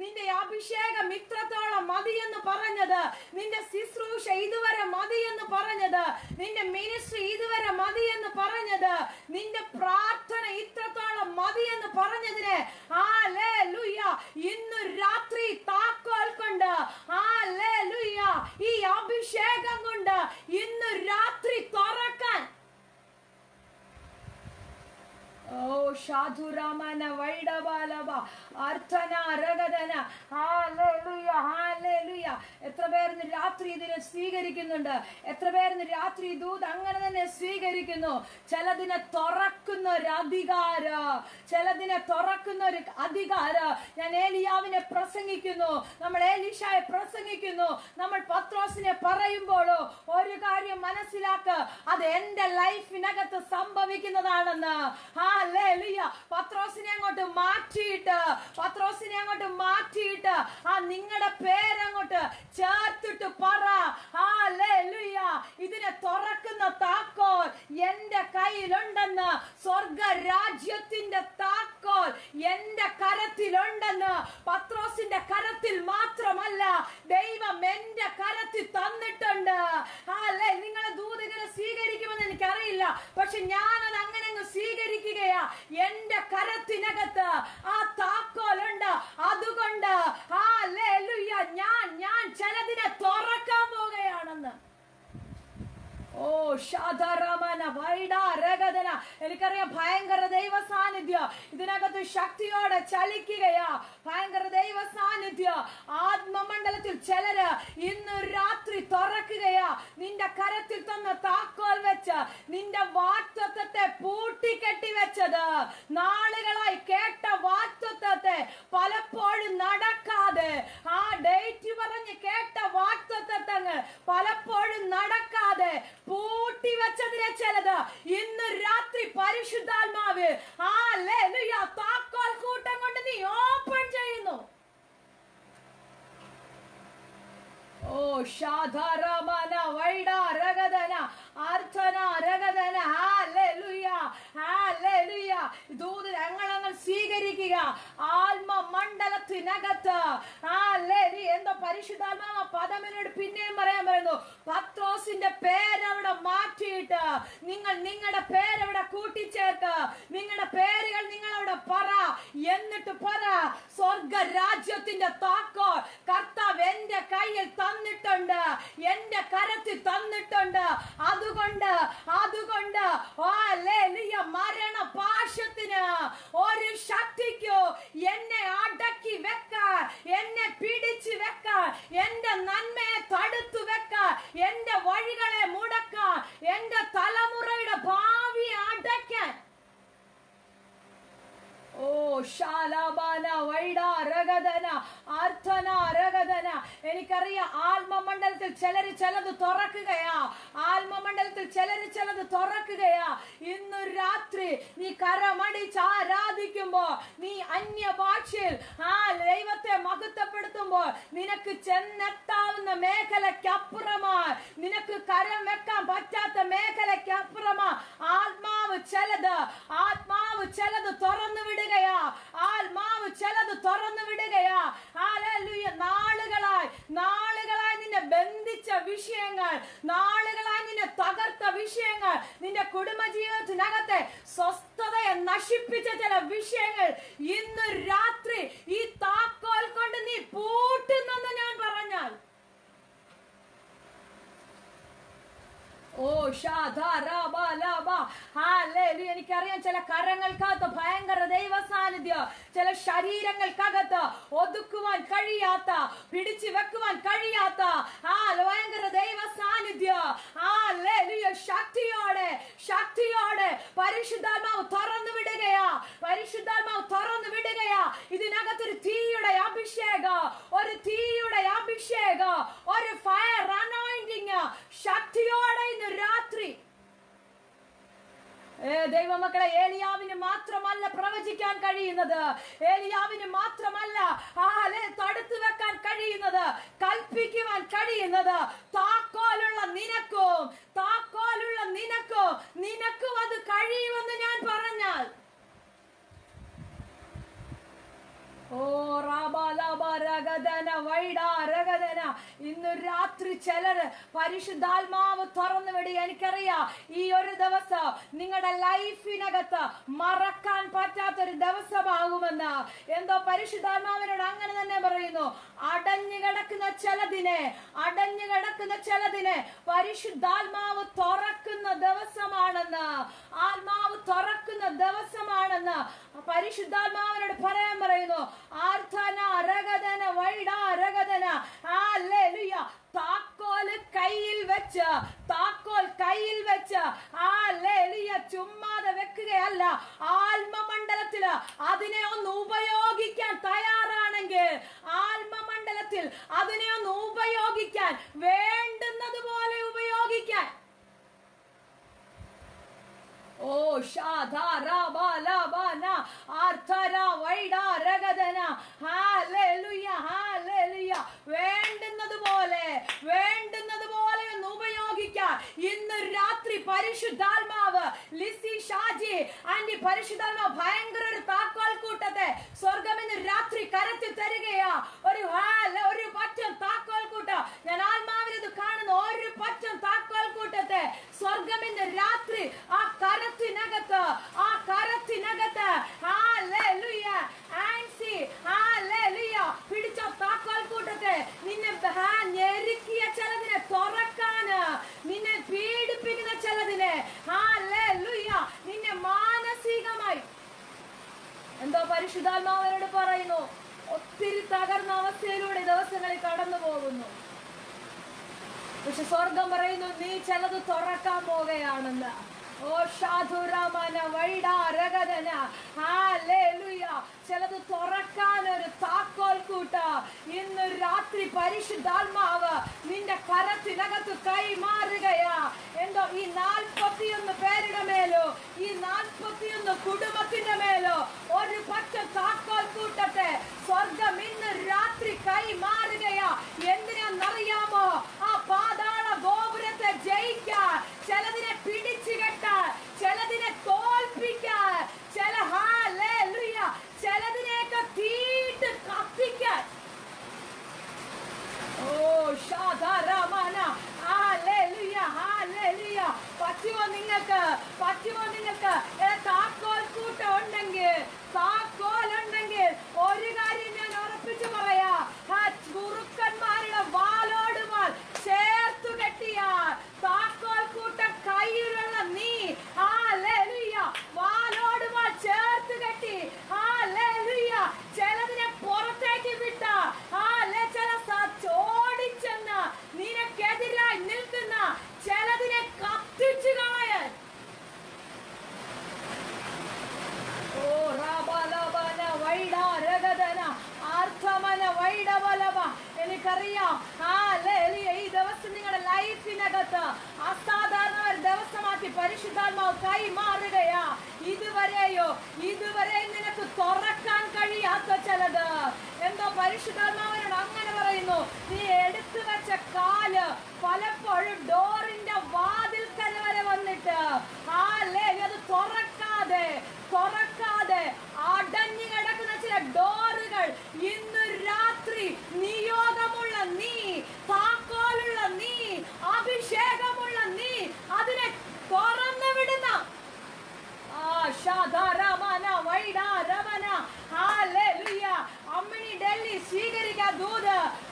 നിന്റെ അഭിഷേകം ഇത്രത്തോളം മതിയെന്ന് പറഞ്ഞത്, നിന്റെ ശുശ്രൂഷ ഇതുവരെ മതിയെന്ന് പറഞ്ഞത്, നിന്റെ മിനിസ്ട്രി ഇതുവരെ മതിയെന്ന് പറഞ്ഞത്, നിന്റെ പ്രാർത്ഥന ഇത്രത്തോളം മതിയെന്ന് പറഞ്ഞതിനെ ഇന്ന് രാത്രി താക്കോൽ കൊണ്ട്, ഈ അഭിഷേകം കൊണ്ട് ഇന്ന് രാത്രി തുറക്കാൻ. ഓ ഷാധുരമന വൈഡബാലബ അർത്ഥന രഗദന. ഹല്ലേലൂയ, ഹല്ലേലൂയ. എത്ര പേര് രാത്രി ഇതിനെ സ്വീകരിക്കുന്നുണ്ട്? എത്ര പേര് രാത്രി ദൂത് അങ്ങനെ തന്നെ സ്വീകരിക്കുന്നു? ചിലതിനെ തുറക്കുന്ന ഒരു അധികാരം, ഞാൻ ഏലിയാവിനെ പ്രസംഗിക്കുന്നു, നമ്മൾ ഏലീശായെ പ്രസംഗിക്കുന്നു, നമ്മൾ പത്രോസിനെ പറയുമ്പോഴോ ഒരു കാര്യം മനസ്സിലാക്ക്, അത് എന്റെ ലൈഫിനകത്ത് സംഭവിക്കുന്നതാണെന്ന്. പത്രോസിനെ അങ്ങോട്ട് മാറ്റിയിട്ട് നിങ്ങളുടെ പേരങ്ങോട്ട് ചേർത്തിട്ട് പറ, ഇതിനെ തുറക്കുന്ന താക്കോൽ എന്റെ കയ്യിലുണ്ടെന്ന്, സ്വർഗ രാജ്യത്തിന്റെ താക്കോൽ എന്റെ കരത്തിലുണ്ടെന്ന്. പത്രോസിന്റെ കരത്തിൽ മാത്രമല്ല, ദൈവം എന്റെ കരത്തിൽ തന്നിട്ടുണ്ട്. നിങ്ങളെ ദൂതനെ സ്വീകരിക്കുമെന്ന് എനിക്കറിയില്ല, പക്ഷെ ഞാനത് അങ്ങനെ അങ്ങ് സ്വീകരിക്കുകയാ. എന്റെ കരത്തിനകത്ത് ആ താക്കോലുണ്ട്. അതുകൊണ്ട് ഞാൻ ചിലതിനെ തുറക്കാൻ പോവുകയാണെന്ന്. ഓ ഷാധരമന വൈഡാരഗദന. എനിക്കറിയാം ഭയങ്കര ദൈവ സാന്നിധ്യം ഇതിനകത്ത് ശക്തിയോടെ ചലിക്കുകയാ. ഭയങ്കര ദൈവ സാന്നിധ്യം ആത്മമണ്ഡലത്തിൽ ചിലര് ഇന്ന് രാത്രി തുറക്കുകയാ. നിന്റെ കരത്തിൽ തന്ന താക്കോൽ വെച്ച് നിന്റെ വാഗ്ദത്തത്തെ പൂട്ടിക്കെട്ടി വെച്ചത്, നാളുകളായി കേട്ട വാഗ്ദത്തത്തെ പലപ്പോഴും നടക്കാതെ, ആ ഡേറ്റ് പറഞ്ഞ് കേട്ട വാഗ്ദത്തങ്ങൾ പലപ്പോഴും നടക്കാതെ പൂട്ടി വെച്ചതിനെ ചിലത് ഇന്ന് രാത്രി പരിശുദ്ധാത്മാവ് താക്കോൽ കൂട്ടം കൊണ്ട് നീ ഓപ്പൺ ചെയ്യുന്നു. ഓ ഷാധരമന വൈഡാരഗദന അർത്ഥന രഗദന. ഹല്ലേലൂയ, ഹല്ലേലൂയ. ദൂത് ഞങ്ങൾ സ്വീകരിക്കുക ആത്മമണ്ഡലത്തിനകത്ത്. എന്തോ പരിശുദ്ധാത്മാവ് പദമിനോട് പിന്നെയും പറയാൻ പറയുന്നു, പത്രോസിന്റെ പേരവിടെ മാറ്റിയിട്ട് നിങ്ങൾ നിങ്ങളുടെ പേരവിടെ കൂട്ടിച്ചേർക്ക്, നിങ്ങളുടെ പേരുകൾ നിങ്ങൾ അവിടെ പറ. എന്നിട്ട് പറ, സ്വർഗ രാജ്യത്തിന്റെ താക്കോൽ കർത്താവ് എന്റെ കയ്യിൽ തന്നിട്ടുണ്ട്, എന്റെ കരത്തിൽ തന്നിട്ടുണ്ട്. അതുകൊണ്ട് മരണപാശത്തിന് ഒരു ശക്തിക്കോ എന്നെ അടക്കി വെക്കാൻ, എന്നെ പിടിച്ചു വെക്കാൻ, എന്റെ നന്മയെ തടുത്തു വെക്കാൻ, എന്റെ വഴികളെ മുടക്കാൻ, എന്റെ തലമുറയുടെ ഭാവി അടയ്ക്കാൻ. ഓ ശാലബാന വൈഡാര രഗദന അർത്ഥന രഗദന. എനിക്കറിയാം ആത്മമണ്ഡലത്തിൽ ചിലത് തുറക്കുകയാ. ആത്മമണ്ഡലത്തിൽ ചിലത് തുറക്കുകയാ. ഇന്ന് രാത്രി നീ കരമടിച്ച് ആരാധിക്കുമ്പോ, നീ അന്യഭാഷയിൽ ആ ദൈവത്തെ മഹത്വപ്പെടുത്തുമ്പോൾ, നിനക്ക് ചെന്നെത്താവുന്ന മേഖലയ്ക്കപ്പുറമാ, നിനക്ക് കരം വെക്കാൻ പറ്റാത്ത മേഖലയ്ക്കപ്പുറമാ ആത്മാവ് ചിലത് തുറന്നു വിടുകയാ. ആത്മാവ് ചിലത് തുറന്നു വിടുകയാ. ഹല്ലേലൂയ. നാളുകളായി നിന്നെ ബന്ധിച്ച വിഷയങ്ങൾ, നാളുകളായി നിന്നെ തകർത്ത വിഷയങ്ങൾ, നിന്റെ കുടുംബജീവിതത്തിനകത്തെ സ്വസ്ഥതയെ നശിപ്പിച്ച ചില വിഷയങ്ങൾ ഇന്ന് രാത്രി ഈ താക്കോൽ കൊണ്ട് നീ പൂട്ടുന്നെന്ന് ഞാൻ പറഞ്ഞാൽ, ഓ എനിക്കറിയാം ചില കരങ്ങൾക്കകത്ത് ഭയങ്കര ദൈവ സാന്നിധ്യം, ചില ശരീരങ്ങൾക്കകത്ത് ഒതുക്കുവാൻ കഴിയാത്ത, പിടിച്ചു വെക്കുവാൻ കഴിയാത്ത ഭയങ്കര ദൈവ സാന്നിധ്യം. ശക്തിയോടെ പരിശുദ്ധാത്മാവ് തുറന്നു വിടുകയാ. ഇതിനകത്തൊരു തീയുടെ അഭിഷേകം, ഒരു ഫയർ അനോയിന്റിങ് ശക്തിയോടെ ഇന്ന് രാത്രി. ദൈവമക്കളെ, ഏലിയാവിന് മാത്രമല്ല പ്രവചിക്കാൻ കഴിയുന്നത്, ഏലിയാവിന് മാത്രമല്ല തടുത്തു വെക്കാൻ കഴിയുന്നത്, കൽപ്പിക്കുവാൻ കഴിയുന്നത്. താക്കോലുള്ള നിനക്കും അത് കഴിയുമെന്ന് ഞാൻ പറഞ്ഞാൽ, ഓ ഇന്ന് രാത്രി ചിലര് പരിശുദ്ധാത്മാവ് തുറന്നു വിടുക. എനിക്കറിയാം ഈ ഒരു ദിവസം നിങ്ങളുടെ ലൈഫിനകത്ത് മറക്കാൻ പറ്റാത്തൊരു ദിവസമാകുമെന്ന്. എന്തോ പരിശുദ്ധാത്മാവിനോട് അങ്ങനെ തന്നെ പറയുന്നു. അടഞ്ഞു കിടക്കുന്ന ചിലതിനെ പരിശുദ്ധാത്മാവ് തുറക്കുന്ന ദിവസമാണെന്ന്, ആത്മാവ് തുറക്കുന്ന ദിവസമാണെന്ന് പരിശുദ്ധാത്മാവിനോട് പറയാൻ പറയുന്നു. താക്കോൽ കയ്യിൽ വെച്ച് ചുമ്മാതെ വെക്കുകയല്ല. ആത്മമണ്ഡലത്തില് അതിനെ ഒന്ന് ഉപയോഗിക്കാൻ തയ്യാറാണെങ്കിൽ, ആത്മമണ്ഡലത്തിൽ അതിനെ ഒന്ന് ഉപയോഗിക്കാൻ, വേണ്ടുന്നത് പോലെ ഉപയോഗിക്കാൻ. ഓ വേണ്ടുന്നത് പോലെ ഒന്ന് ഉപയോഗിക്കാൻ ഇന്ന് രാത്രി പരിശുദ്ധാത്മാവ്, ലിസി ഷാജി ആന്റി, പരിശുദ്ധാത്മാവ് ഭയങ്കര ഒരു താക്കോൽ കൂട്ടത്തെ സ്വർഗം ഇന്ന് രാത്രി കരത്തിൽ തരികയാ. ഒരു പറ്റം താക്കോൽ കൂട്ടം ഞാൻ ആത്മാവിൽ ഇത് കാണുന്നു. ഒരു പറ്റം താക്കോൽ കൂട്ടത്തെ സ്വർഗം ഇന്ന് രാത്രി ആ കരത്തിനകത്ത് പിടിച്ച താക്കോൽ കൂട്ടത്തെ നിന്നെ ഞെരുക്കിയ ചിലതിനെ തുറക്കാന്, നിന്നെ പീഡിപ്പിക്കുന്ന ചിലതിനെ, നിന്നെ മാനസികമായി എന്തോ പരിശുദ്ധാത്മാവനോട് പറയുന്നു. ഒത്തിരി തകർന്ന അവസ്ഥയിലൂടെ ദിവസങ്ങളിൽ കടന്നു പോകുന്നു. പക്ഷെ സ്വർഗം പറയുന്നു നീ ചിലത് തുറക്കാൻ പോകുകയാണെന്ന്. ഓ ഷാധുരമന വൈഡാരഗദന ഹല്ലേലൂയ. ചിലത് തുറക്കാൻ ഒരു താക്കോൽ കൂട്ട ഇന്ന് രാത്രി പരിശുദ്ധാത്മാവ് നിന്റെ കരത്തിനകത്ത് കൈമാറുകയാ. എന്തോ ഈ 41 പേരുടെ മേലോ, ഈ 41 കുടുംബത്തിന്റെ മേലോ ഒരു പച്ച താക്കോൽ കൂട്ടത്തെ സ്വർഗം ഇന്ന് രാത്രി കൈമാറുകയാ. എന്തിനാന്നറിയാമോ? ആ പാതാള ഗോപുരത്തെ ജയിക്കാൻ, ചിലതിനെ പിടിച്ചു കെട്ടാൻ, ചിലതിനെ തോൽപ്പിക്കാൻ, ചിലതിനെയൊക്കെ തീട്ട് കത്തിക്കാൻ. ഓ ഷാദരമന ആ എനിക്കറിയാം ഈ ദിവസം നിങ്ങളുടെ ലൈഫിനകത്ത് അസാധാരണ ഒരു ദിവസമാക്കി പരിശുദ്ധാത്മാവ് കൈമാറുകയാ. ഇതുവരെ നിനക്ക് തുറക്കാൻ കഴിയാത്ത ചിലത് എന്തോ പരിശുദ്ധാത്മാവിനോട് അങ്ങനെ പറയുന്നു. നീ എടുത്തു വെച്ച കാല് പലപ്പോഴും ഡോറിന്റെ വാതിൽക്കൽ വരെ വന്നിട്ട് അത് തുറക്കാതെ അടഞ്ഞു കിടക്കുന്ന ചില ഡോറുകൾ ഇന്ന് രാത്രി നിയോഗമുള്ള നീ, താക്കോലുള്ള നീ, അഭിഷേകമുള്ള നീ അതിനെ തുറന്നു വിടുന്ന അമ്മിണി ഡൽഹി സ്വീകരിക്കുക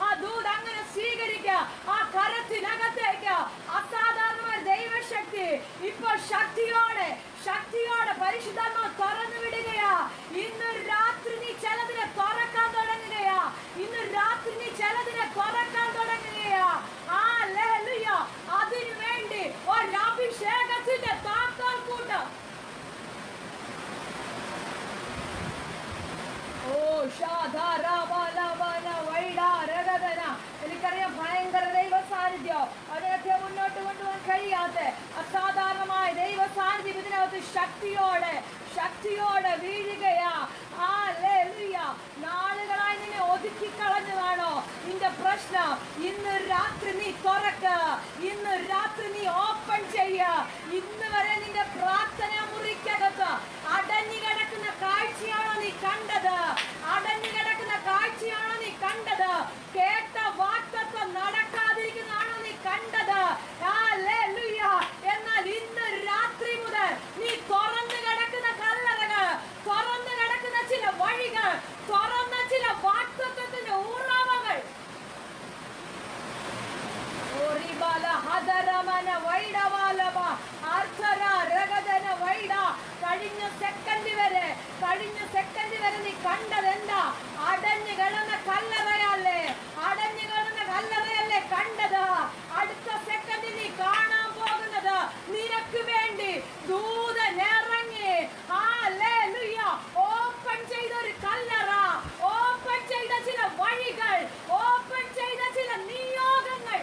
ആ ദൂത് അങ്ങനെ സ്വീകരിക്കുക. ആ കരത്തിനകത്തേക്ക് അസാധാരണമായ ദൈവശക്തി ഇപ്പോൾ ശക്തിയോടെ പരിശുദ്ധാത്മാവ് തുറന്നു വിടുകയാ. ഇന്ന് രാത്രി നീ ചിലതിനെ തുറക്കാൻ തുടങ്ങുകയാ. അതിനു വേണ്ടി ഒരു അഭിഷേകത്തിന്റെ താക്കോൽ കൂട്ട്. എനിക്കറിയാം ഭയങ്കര ദൈവ സാന്നിധ്യം അതിനൊക്കെ മുന്നോട്ട് കൊണ്ടുപോകാൻ കഴിയാത്ത അസാധാരണമായ ദൈവ സാന്നിധ്യം ഇതിനകത്ത് ശക്തിയോടെ വീഴുകയാ. നാളുകളായി നിന്നെ ഒതുക്കി കളഞ്ഞതാണോ നിന്റെ പ്രശ്നം? ഇന്ന് രാത്രി നീ തുറക്ക, ഇന്ന് രാത്രി നീ ഓപ്പൺ ചെയ്യ. ഇന്ന് വരെ നിന്റെ പ്രാർത്ഥന മുറിക്കകത്ത് അടഞ്ഞു കിടക്കുന്ന കാഴ്ചയാണോ നീ കണ്ടത്? കേട്ട വാക്തത്വം നടക്കാതിരിക്കുന്നതാണോ നീ കണ്ടത്? എന്നാൽ ഇന്ന് രാത്രി മുതൽ നീ തുറന്നു കിടക്കുന്ന കല്ലറകൾ, തുറന്നു കിടക്കുന്ന ചില വഴികൾ, തുറന്ന ചില വാക്തത്വത്തിന്റെ ഉറവകൾ കഴിഞ്ഞ സെക്കൻഡ് വരെ നീ കണ്ടത് എന്താ? അടഞ്ഞു കിടന്ന കല്ലറയല്ലേ കണ്ടത്. അടുത്ത സെക്കൻഡിൽ നീ കാണാൻ പോകുന്നത് നിനക്ക് വേണ്ടി ദൂതൻ ഇറങ്ങി ഓപ്പൺ ചെയ്ത ഒരു കല്ലറ, ഓപ്പൺ ചെയ്ത ചില വഴികൾ, ഓപ്പൺ ചെയ്ത ചില നിയോഗങ്ങൾ.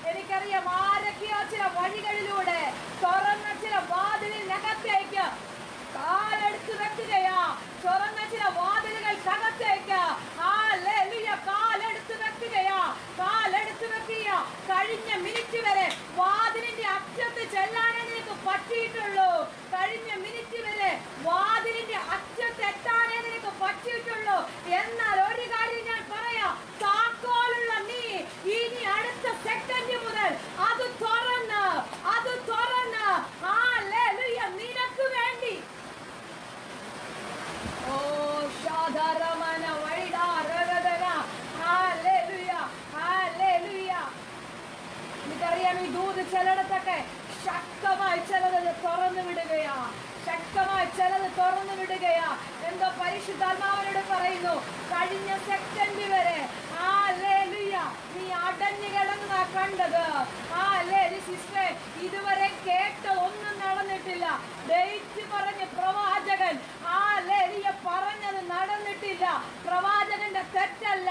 എനിക്കറിയാം ആരൊക്കെയോ ചില വഴികളിലൂടെ തുറന്ന ചില വാതിലിനകത്തേക്ക് കാലെടുത്ത് വെക്കുകയാ. തുറന്ന ചില വാതിലുകൾക്കകത്തേക്ക് കാലെടുത്ത് വെക്കുക. കഴിഞ്ഞ മിനിറ്റ് വരെ വാതിലിന്റെ അറ്റത്ത് ചെല്ലാനേ നിനക്ക് പറ്റിയിട്ടുള്ളൂ. എന്നാൽ ഒരു കാര്യം ഞാൻ പറയാം, താക്കോലുള്ള നീ ഇനി അടുത്ത സെക്കൻഡ് മുതൽ അത് തുറന്ന് നിനക്ക് വേണ്ടി എനിക്കറിയാം ഈ ദൂത് ചിലയിടത്തൊക്കെ ശക്തമായി ചിലത് തുറന്നു വിടുകയാ. എന്തോ പരിശുദ്ധാത്മാവിനോട് പറയുന്നു, കഴിഞ്ഞ സെക്കൻഡ് വരെ നീ അടഞ്ഞു കിടന്ന കണ്ടത്. സിസ്റ്ററെ, ഇതുവരെ കേട്ട ഒന്നും നടന്നിട്ടില്ല. ഡേറ്റ് പറഞ്ഞ് പ്രവാചകൻ പറഞ്ഞത് നടന്നിട്ടില്ല. പ്രവാചകന്റെ തെറ്റല്ല,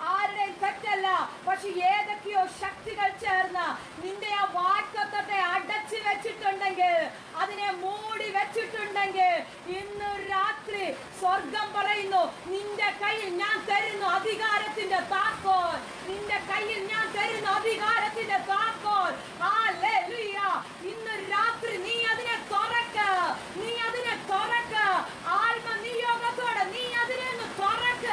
ആരുടെയും തെറ്റല്ല. പക്ഷെ ഏതൊക്കെയോ ശക്തികൾ ചേർന്ന് നിന്റെ ആ വാക്തത്വത്തെ അടച്ചു വെച്ചിട്ടുണ്ടെങ്കിൽ, അതിനെ മൂടി വെച്ചിട്ടുണ്ടെങ്കിൽ, ഇന്ന് രാത്രി സ്വർഗം പറയുന്നു, നിന്റെ കയ്യിൽ ഞാൻ തരുന്നു അധികാരത്തിന്റെ താക്കോൽ. ഇന്ന് രാത്രി നീ അതിനെ തുറക്ക. ആത്മനിയോഗത്തോടെ നീ അതിനെ ഒന്ന് തുറക്ക.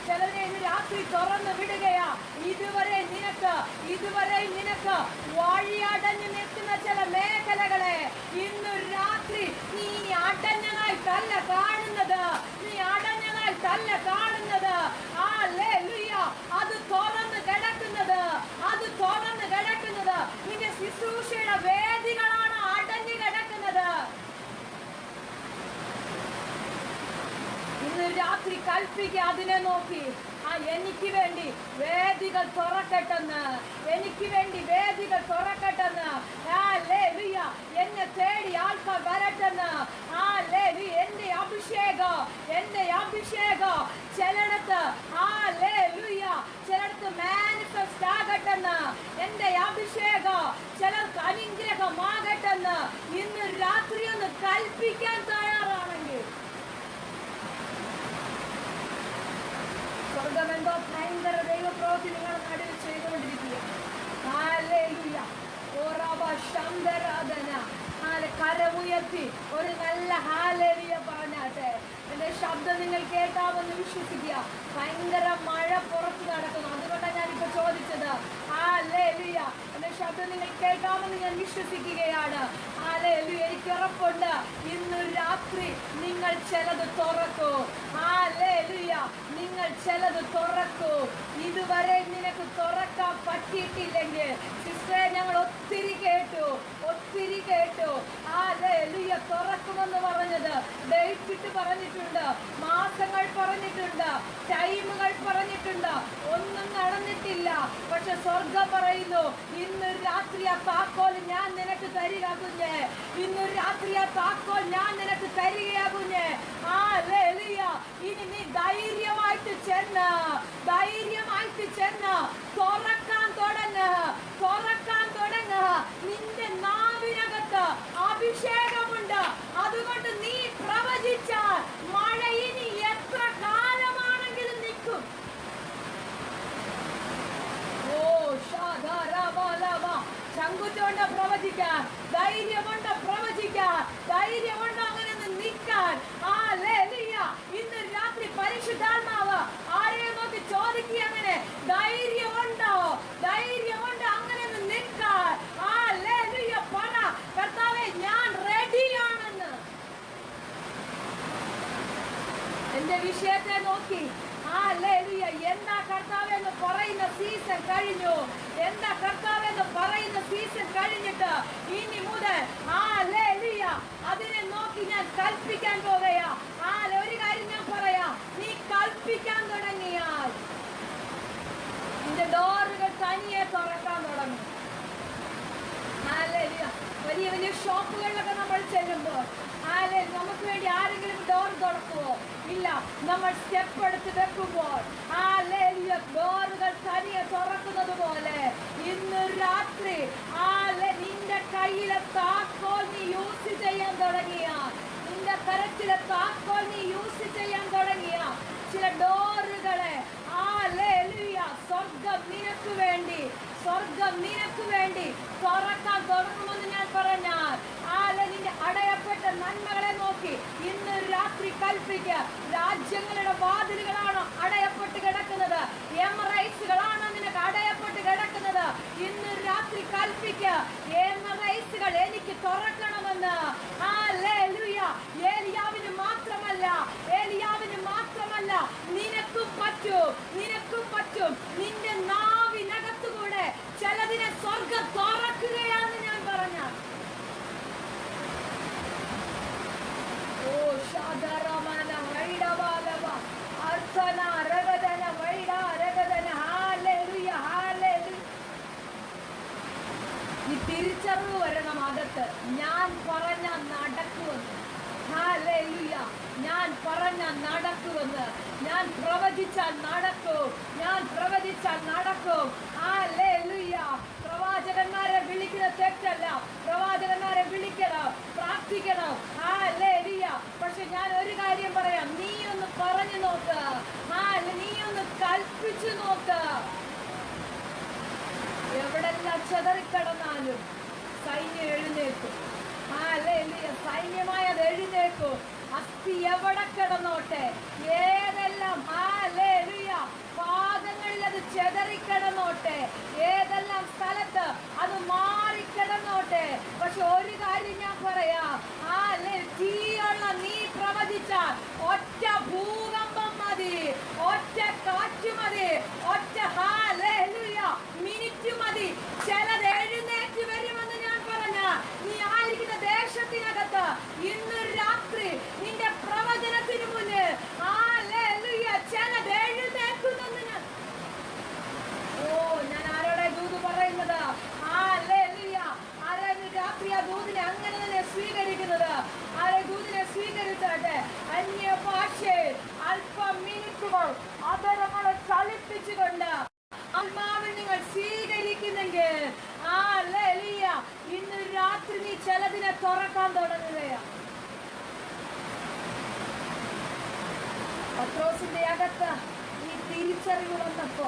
ചിലതിനെ രാത്രി തുറന്നു വിടുകയാ. ഇതുവരെ നിനക്ക് വഴിയടഞ്ഞു നിൽക്കുന്ന ചില മേഖലകളെ ഇന്ന് രാത്രി നീ അടഞ്ഞതായിട്ടല്ല കാണുന്നത്. അത് തുറന്ന് കിടക്കുന്നത് നിന്റെ ശുശ്രൂഷയുടെ വേദികളാണ് അടഞ്ഞു കൽപ്പിക്കുക അതിനെ നോക്കി. എനിക്ക് വേണ്ടി വേദികൾ തുറക്കട്ടെന്ന്, എനിക്ക് വേണ്ടി വേദികൾ തുറക്കട്ടെന്ന്. ഹല്ലേലൂയ. എന്നെ തേടി ആൾക്കാർ വരട്ടെന്ന്. ഹല്ലേലൂയ. എന്റെ അഭിഷേകം, എന്റെ അഭിഷേകം ചിലടത്ത് ഹല്ലേലൂയ ചിലടത്ത് മാനിഫെസ്റ്റ് ആകട്ടെന്ന്. എന്റെ അഭിഷേകം ചിലർക്ക് അനുഗ്രഹമാകട്ടെന്ന് ഇന്ന് രാത്രി ഒന്ന് കൽപ്പിക്കാൻ തയ്യാറാണെങ്കിൽ സ്വർഗമെന്തോ ഭയങ്കര ദൈവപ്രവൃത്തി നിങ്ങളുടെ നടുവിൽ ചെയ്തുകൊണ്ടിരിക്കുക. ഹല്ലേലൂയ. ഓറാബ ശംദരാധന. കരമുയർത്തി ഒരു നല്ല ഹാലേലിയ പറഞ്ഞാട്ടെ. എന്റെ ശബ്ദം നിങ്ങൾ കേട്ടാമെന്ന് വിശ്വസിക്കുക. ഭയങ്കര മഴ പുറത്ത് നടക്കുന്നു, അതുകൊണ്ടാണ് ഞാനിപ്പോ ചോദിച്ചത്. ഹല്ലേലൂയ. എന്റെ ശബ്ദം നിങ്ങൾ കേൾക്കാമെന്ന് ഞാൻ വിശ്വസിക്കുകയാണ്. ഹല്ലേലൂയ. എനിക്ക് ഉറപ്പുണ്ട് ഇന്ന് രാത്രി നിങ്ങൾ ചിലത് തുറക്കൂ. ഹല്ലേലൂയ. നിങ്ങൾ ചിലത് തുറക്കൂ. ഇതുവരെ നിനക്ക് തുറക്കാൻ പറ്റിയിട്ടില്ലെങ്കിൽ സിസ്റ്ററെ, ഞങ്ങൾ ഒത്തിരി കേട്ടു, ഒത്തിരി കേട്ടു. ഹല്ലേലൂയ. തുറക്കുമെന്ന് പറഞ്ഞത് ഡേറ്റ് ഇട്ട് പറഞ്ഞിട്ടുണ്ട്, മാസങ്ങൾ പറഞ്ഞിട്ടുണ്ട്, ടൈമുകൾ പറഞ്ഞിട്ടുണ്ട്, ഒന്നും നടന്നിട്ടില്ല. പക്ഷെ സ്വർഗം പറയുന്നു ഇന്ന് രാത്രി ആ താക്കോൽ ഞാൻ നിനക്ക് തരിക കുഞ്ഞെ. ഇന്ന് രാത്രി ആ താക്കോൽ ഞാൻ നിനക്ക് തരികയാ കുഞ്ഞെ. ഹല്ലേലൂയ. ഇനി നീ ധൈര്യമായിട്ട് ചെന്ന്, ധൈര്യമായിട്ട് ചെന്ന് തുറക്കാൻ തുടങ്ങ്, തുറക്കാൻ തുടങ്ങ്. നിന്റെ നാവിനകത്ത് അഭിഷേകമുണ്ട്, അതുകൊണ്ട് നീ പ്രവചിച്ചാൽ മഴ ഇനി എത്ര കാലമാണെങ്കിലും നിൽക്കും. ഓ ഷാദാരാബാലാബ. ചങ്കുറ്റുകൊണ്ട് പ്രവചിക്കാൻ, ധൈര്യമുണ്ട് പ്രവചിക്കാൻ, ധൈര്യമുണ്ട് അങ്ങനെ നിൽക്കാൻ. ഹല്ലേലൂയ. ഇന്ന് രാത്രി പരിശുദ്ധാത്മാവ് ആരെയും നോക്കി ചോദിക്കുക, അങ്ങനെ ധൈര്യമുണ്ടോ, ധൈര്യമുണ്ട് അങ്ങനെ നിൽക്കാൻ. ഹല്ലേലൂയ. പറ കർത്താവേ, ഞാൻ റെഡിയാണെന്ന്. എന്റെ വിഷയത്തെ നോക്കി ഹല്ലേലൂയ. എന്താ കർത്താവേ എന്ന് പറയുന്ന സീസൺ കഴിഞ്ഞു. എന്താ കർത്താവേ എന്ന് പറയുന്ന സീസൺ കഴിഞ്ഞിട്ട് ഇനി മുതൽ ഹല്ലേലൂയ അതിനെ നോക്കി ഞാൻ കൽപ്പിക്കാൻ പോവുകയാ. ഒരു കാര്യം ഞാൻ പറയാം, നീ കൽപ്പിക്കാൻ തുടങ്ങിയാൽ നിന്റെ ഡോറുകൾ തനിയെ തുറക്കാൻ തുടങ്ങും. ഹല്ലേലൂയ. വലിയ വലിയ ഷോപ്പുകളിലൊക്കെ നമ്മൾ ചെല്ലുമ്പോൾ നമുക്ക് വേണ്ടി ആരെങ്കിലും ഡോർ തുറക്കുവോ? ഇല്ല. നമ്മൾ സ്റ്റെപ്പ് എടുത്ത് വെക്കുമ്പോൾ ഡോറുകൾ തനിയെ തുറക്കുന്നത് പോലെ ഇന്ന് രാത്രി നിന്റെ കയ്യിലെ താക്കോൽ നീ യൂസ് ചെയ്യാൻ തുടങ്ങിയ, നിന്റെ കരത്തിലെ താക്കോൽ നീ യൂസ് ചെയ്യാൻ തുടങ്ങിയ ചില ഡോറുകളെ സ്വർഗം നിനക്ക് വേണ്ടി, സ്വർഗം നിനക്ക് വേണ്ടി തുറക്കാൻ തുടങ്ങുമെന്ന് ഞാൻ പറഞ്ഞാൽ നിന്റെ അടയപ്പെട്ട നന്മകളെ നോക്കി ഇന്ന് രാത്രി കൽപ്പിക്കുക. രാജ്യങ്ങളുടെ വാതിലുകളാണോ അടയപ്പെട്ട് കിടക്കുന്നത്? എമറൈറ്റ്സുകളാണോ നിനക്ക് അടയപ്പെട്ട് കിടക്കുന്നത്? ഇന്ന് രാത്രി കൽപ്പിക്കുക, എമറൈറ്റ്സുകൾ എനിക്ക് തുറക്കണമെന്ന്. ഹല്ലേലൂയ. ഏലിയാവിന് മാത്രമല്ല, ഏലിയാവിന് മാത്രമല്ല, നിനക്കും പറ്റും, നിനക്കും പറ്റും. നിന്റെ നാവിനകത്തുകൂടെ ചിലതിനെ സ്വർഗം തുറക്കുകയാണെന്ന് ഞാൻ പറഞ്ഞ. ഓ ഷാദറമന വൈഡവാലവ അർച്ചന രഗദന വൈഡ രഗദന. ഹല്ലേലൂയ. ഹല്ലേലൂയ. ഈ തിരിച്ചറിവ് വരണം അകത്ത്. ഞാൻ പറഞ്ഞ നടക്കുമെന്ന്. ഹല്ലേലൂയ. ഞാൻ പറഞ്ഞ നടക്കുമെന്ന്. ഞാൻ പ്രവചിച്ചാൽ നടക്കും, ഞാൻ പ്രവചിച്ചാൽ നടക്കും. ഹല്ലേലൂയ. പ്രവാചകന്മാരെ വിളിക്കുന്ന തെറ്റല്ല, പ്രവാചകന്മാരെ വിളിക്കണം, പ്രാർത്ഥിക്കണം. ഹല്ലേലൂയ. പക്ഷെ ഞാൻ ഒരു കാര്യം പറയാം, നീ ഒന്ന് പറഞ്ഞു നോക്ക്, നീ ഒന്ന് കൽപ്പിച്ചു നോക്ക്. എവിടെല്ലാം ചെതറിക്കിടന്നാലും സൈന്യം എഴുന്നേൽക്കും. ഹല്ലേലൂയ. സൈന്യമായി അത് എഴുന്നേൽക്കും. അസ്ഥി എവിടെ കിടന്നോട്ടെ, ഏതെല്ലാം ഹല്ലേലൂയ പാദങ്ങളിൽ അത് ചെതറിക്കിടന്നോട്ടെ, ഏതെല്ലാം സ്ഥലത്ത് അത് മാറിക്കിടന്നോട്ടെ. പക്ഷെ ഒരു കാര്യം ഞാൻ പറയാം, തീയുള്ള നീ പ്രവചിച്ചാൽ ഒറ്റ ഭൂകമ്പം മതി, ഒറ്റ കാറ്റ് മതി, ഒറ്റ ഹല്ലേലൂയ മിനിറ്റ് മതി, ചിലത് എഴുന്നേറ്റ് വരുമെന്ന് ഞാൻ പറഞ്ഞ. നീ ആയിരിക്കുന്ന ദേശത്തിനകത്ത് ഇന്ന് രാത്രി നിന്റെ പ്രവചനത്തിന് മുന്നിൽ ഹല്ലേലൂയ സ്വീകരിക്കുന്നത്. ദൂതനെ സ്വീകരിച്ചാട്ടെ. അന്യ ഭാഷയിൽ അല്പം മിനിറ്റുകൾ അതരങ്ങളെ ചലിപ്പിച്ചുകൊണ്ട് ആത്മാവിൽ നിങ്ങൾ സ്വീകരിക്കുന്നെങ്കിൽ ഇന്ന് രാത്രി നീ ചിലതിനെ തുറക്കാൻ തുടങ്ങുകയാണ്. പത്രോസിന്റെ അകത്ത് ഈ തിരിച്ചറിവ് വന്നപ്പോ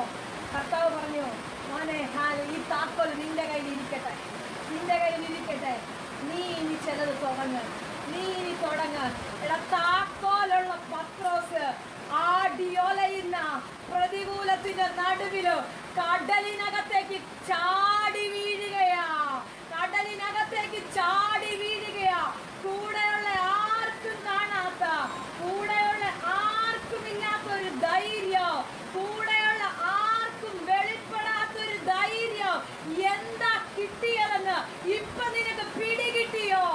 കർത്താവ് പറഞ്ഞു, മോനെ ഈ താക്കോൽ നിന്റെ കയ്യിൽ ഇരിക്കട്ടെ, നിന്റെ കയ്യിൽ ഇരിക്കട്ടെ. നീ ഇനി ചിലത് തുടങ്ങ. എടാ, താക്കോലുള്ള പത്രോസ് ആടിയൊലയുന്ന പ്രതികൂലത്തിന്റെ നടുവില് കടലിനകത്തേക്ക് ചാടി വീഴുകയാ. കൂടെയുള്ള ആർക്കും കാണാത്ത, കൂടെയുള്ള ആർക്കും ഇല്ലാത്തൊരു ധൈര്യം, കൂടെയുള്ള ആർക്കും വെളിപ്പെടാത്തൊരു ധൈര്യം. എന്താ കിട്ടിയതെന്ന് ഇപ്പൊ നിനക്ക് പിടികിട്ടിയോ?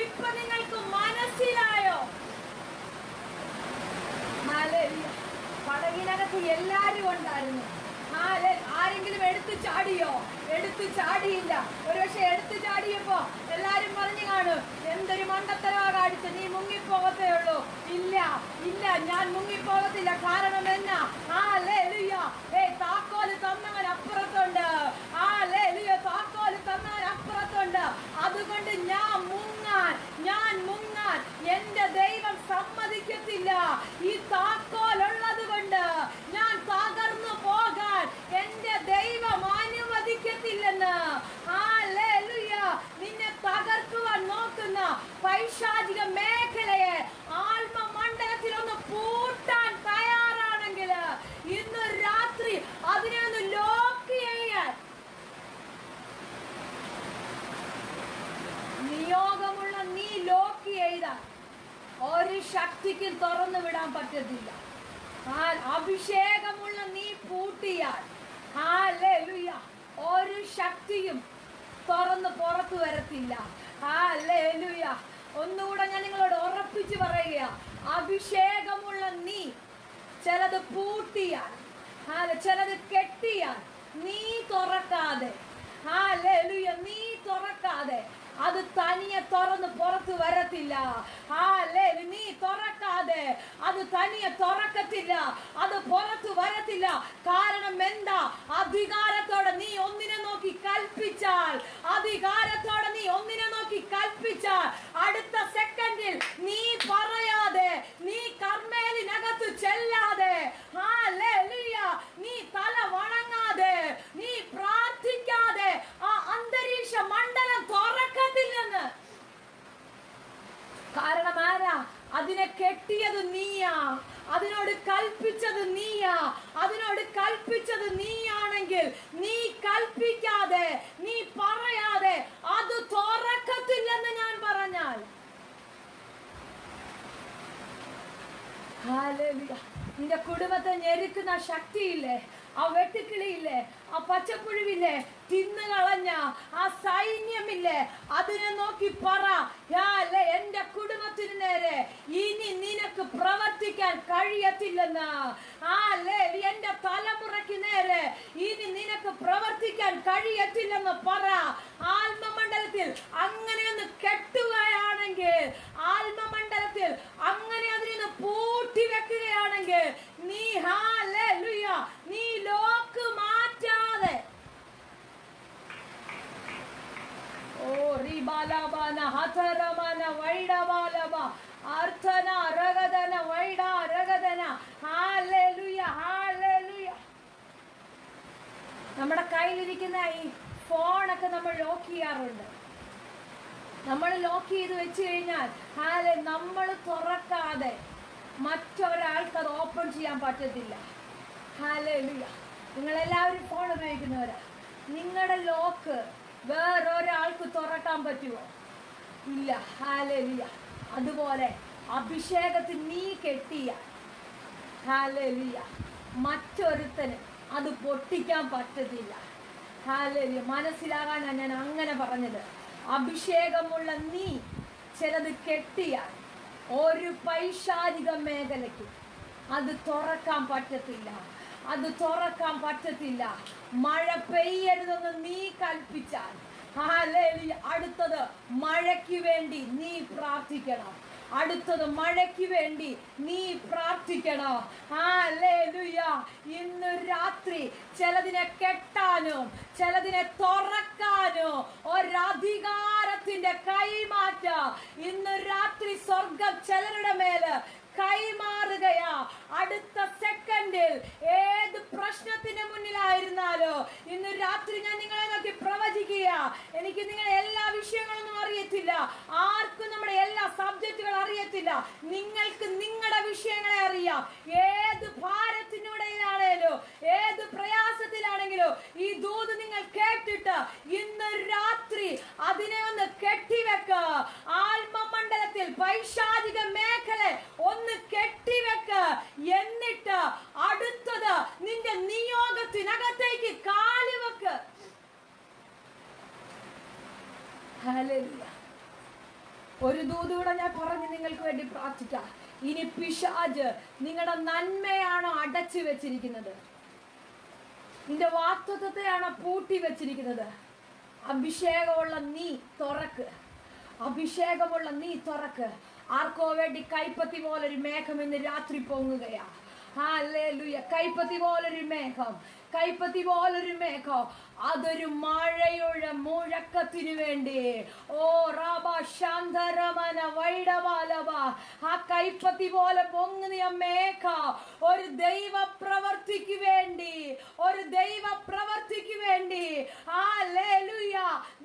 ഇപ്പൊ നിങ്ങൾക്ക് മനസ്സിലായോ? പടകിനകത്ത് എല്ലാരും ഉണ്ടായിരുന്നു. ആരെങ്കിലും എടുത്തു ചാടിയോ? എടുത്തു ചാടിയില്ല. ഒരുപക്ഷെ എടുത്തു ചാടിയപ്പോ എല്ലാരും പറഞ്ഞു കാണും, എന്തൊരു മണ്ടത്തരവാ കാണിച്ച്, നീ മുങ്ങിപ്പോകത്തേ ഉള്ളൂ. ഇല്ല, ഞാൻ മുങ്ങിപ്പോകത്തില്ല. കാരണം എന്നാ? താക്കോല് തന്നവൻ അപ്പുറത്തുണ്ട്. അതുകൊണ്ട് ഞാൻ മുങ്ങാൻ എന്റെ ദൈവം സമ്മതിക്കത്തില്ല. ഈ താക്കോലുള്ളത് കൊണ്ട് ഞാൻ തകർന്നു പോകാൻ എന്റെ ദൈവം അനുവദിക്കത്തില്ലെന്ന്. നിന്നെ തകർക്കുവാൻ നോക്കുന്ന പൈശാചിക മേഖലയെ ആത്മമണ്ഡലത്തിൽ ഒന്ന് പൂട്ടാൻ തയ്യാറാണെങ്കിൽ ഇന്ന് രാത്രി അതിനെ ഒന്ന് ലോക്ക് ചെയ്യാൻ നിയോഗമുള്ള നീ ലോക്ക് ചെയ്താൽ ഒരു ശക്തിക്കും തുറന്നു വിടാൻ പറ്റത്തില്ല. അഭിഷേകമുള്ള നീ പൂട്ടിയാൽ ഒരു ശക്തിയും തുറന്ന് പുറത്തു വരത്തില്ല. ഒന്നുകൂടെ ഞാൻ നിങ്ങളോട് ഉറപ്പിച്ചു പറയുക, അഭിഷേകമുള്ള നീ ചിലത് പൂട്ടിയാൽ, ചിലത് കെട്ടിയാൽ നീ തുറക്കാതെ അത് തനിയെ തുറന്ന് പുറത്തു വരത്തില്ല. നീ തുറക്കാതെ അത് തനിയെ തുറക്കത്തില്ല, അത് പുറത്തു വരത്തില്ല. കാരണം എന്താ? അധികാരത്തോടെ നീ ഒന്നിനെ നോക്കി കൽപ്പിച്ചാൽ, അടുത്ത സെക്കൻഡിൽ നീ പറയാതെ, നീ കർമ്മേലിനകത്ത് ചെല്ലാതെ, നീ തല വണങ്ങാതെ, നീ പ്രാർത്ഥിക്കാതെ ആ അന്തരീക്ഷ മണ്ഡലം തുറക്കത്തില്ലെന്ന്. കാരണം ആരാ? അതിനെ കെട്ടിയത് നീയാ, അതിനോട് കൽപ്പിച്ചത് നീയാണെങ്കിൽ നീ കൽപ്പിക്കാതെ, നീ പറയാതെ അത് തുറക്കത്തില്ലെന്ന് ഞാൻ പറഞ്ഞാൽ, നിന്റെ കുടുംബത്തെ ഞെരുക്കുന്ന ശക്തിയില്ലേ, ആ വെട്ടുക്കിളിയില്ലേ, ആ പച്ചപ്പുഴുവില്ലേ, തിന്നുകളഞ്ഞ ആ സൈന്യമില്ലേ, അതിനെ നോക്കി പറ, എന്റെ കുടുംബത്തിന് നേരെ ഇനി നിനക്ക് പ്രവർത്തിക്കാൻ കഴിയത്തില്ലെന്ന്. എന്റെ തലമുറയ്ക്ക് നേരെ ഇനി നിനക്ക് പ്രവർത്തിക്കാൻ കഴിയത്തില്ലെന്ന് പറ. ആത്മമണ്ഡലത്തിൽ അങ്ങനെയൊന്ന് കെട്ടുകയാണെങ്കിൽ, ആത്മമണ്ഡലത്തിൽ അങ്ങനെ അതിനെ പൂട്ടി വെക്കുകയാണെങ്കിൽ നീ നീ ലോക്ക് മാറ്റാതെ നമ്മുടെ കയ്യിലിരിക്കുന്ന ഈ ഫോണൊക്കെ നമ്മൾ ലോക്ക് ചെയ്യാറുണ്ട്. നമ്മൾ ലോക്ക് ചെയ്ത് വെച്ച് കഴിഞ്ഞാൽ നമ്മൾ തുറക്കാതെ മറ്റൊരാൾക്ക് അത് ഓപ്പൺ ചെയ്യാൻ പറ്റത്തില്ല. നിങ്ങളെല്ലാവരും ഫോൺ ഉപയോഗിക്കുന്നവരാ. നിങ്ങളുടെ ലോക്ക് വേറൊരാൾക്ക് തുറക്കാൻ പറ്റുമോ? ഇല്ല. അതുപോലെ അഭിഷേകത്തിൽ നീ കെട്ടിയ മറ്റൊരുത്തന് അത് പൊട്ടിക്കാൻ പറ്റത്തില്ല. മനസ്സിലാകാനാണ് ഞാൻ അങ്ങനെ പറഞ്ഞത്. അഭിഷേകമുള്ള നീ ചിലത് കെട്ടിയാൽ ഒരു പൈശാചിക മേഖലയ്ക്ക് അത് തുറക്കാൻ പറ്റത്തില്ല. മഴ പെയ്യരുതെന്ന് നീ കൽപ്പിച്ചാൽ, ഹല്ലേലൂയ. അടുത്തത് മഴയ്ക്ക് വേണ്ടി നീ പ്രാർത്ഥിക്കണം. അടുത്തത് മഴയ്ക്ക് വേണ്ടി നീ പ്രാർത്ഥിക്കണം. ഹല്ലേലൂയ. ഇന്ന് രാത്രി ചിലതിനെ കെട്ടാനും ചിലതിനെ തുറക്കാനും ഒരധികാരത്തിന്റെ കൈമാറ്റം ഇന്ന് രാത്രി സ്വർഗം ചിലരുടെ മേല് കൈമാറുകയാ. അടുത്ത സെക്കൻഡിൽ ഏത് പ്രശ്നത്തിന് മുന്നിലായിരുന്നാലോ ഇന്ന് രാത്രി ഞാൻ നിങ്ങളെ നോക്കി പ്രവചിക്കുക. എനിക്ക് നിങ്ങളെ എല്ലാ വിഷയങ്ങളൊന്നും അറിയത്തില്ല, ആർക്കും നമ്മുടെ എല്ലാ സബ്ജക്റ്റുകൾ അറിയത്തില്ല. നിങ്ങൾക്ക് നിങ്ങളുടെ വിഷയങ്ങളെ അറിയാം. ഏത് ഭാരത്തിനിടയിലാണേലോ ഏത് പ്രയാസത്തിലാണെങ്കിലോ ഈ ദൂത് നിങ്ങൾ കേട്ടിട്ട് ഇന്ന് രാത്രി അതിനെ ഒന്ന് കെട്ടിവെക്ക. ആത്മമണ്ഡലത്തിൽ പൈശാചിക മേഖല ഒന്ന് കെട്ടിവെക്ക്. എന്നിട്ട് അടുത്തത് നിന്റെ നിയോഗത്തിനകത്തേക്ക് കാലുവെക്ക്. ഹല്ലേലൂയ. ഒരു ദൂതൂടെ ഞാൻ പറഞ്ഞു നിങ്ങൾക്ക് വേണ്ടി പ്രാർത്ഥിക്കാം. ഇനി പിശാച് നിങ്ങളുടെ നന്മയാണോ അടച്ചു വെച്ചിരിക്കുന്നത്, നിന്റെ വാഗ്ദത്തത്തെയാണോ പൂട്ടി വെച്ചിരിക്കുന്നത്? അഭിഷേകമുള്ള നീ തുറക്ക്. അഭിഷേകമുള്ള നീ തുറക്ക്. ആർക്കോ വേണ്ടി കൈപ്പത്തി പോലൊരു മേഘം ഇന്ന് രാത്രി പൊങ്ങുകയാ. ഹല്ലേലൂയ. കൈപ്പത്തി പോലൊരു മേഘം, കൈപ്പത്തി പോലൊരു മേഘം. അതൊരു മഴയുടെ മുഴക്കത്തിന് വേണ്ടി. ഓ റാബ ശാന്തരമന വൈഡവാലവ. ആ കൈപ്പത്തി പോലെ പൊങ്ങുന്ന മേഘ ഒരു ദൈവ പ്രവർത്തിക്ക് വേണ്ടി, ഒരു ദൈവ പ്രവർത്തിക്ക് വേണ്ടി. ഹല്ലേലൂയ.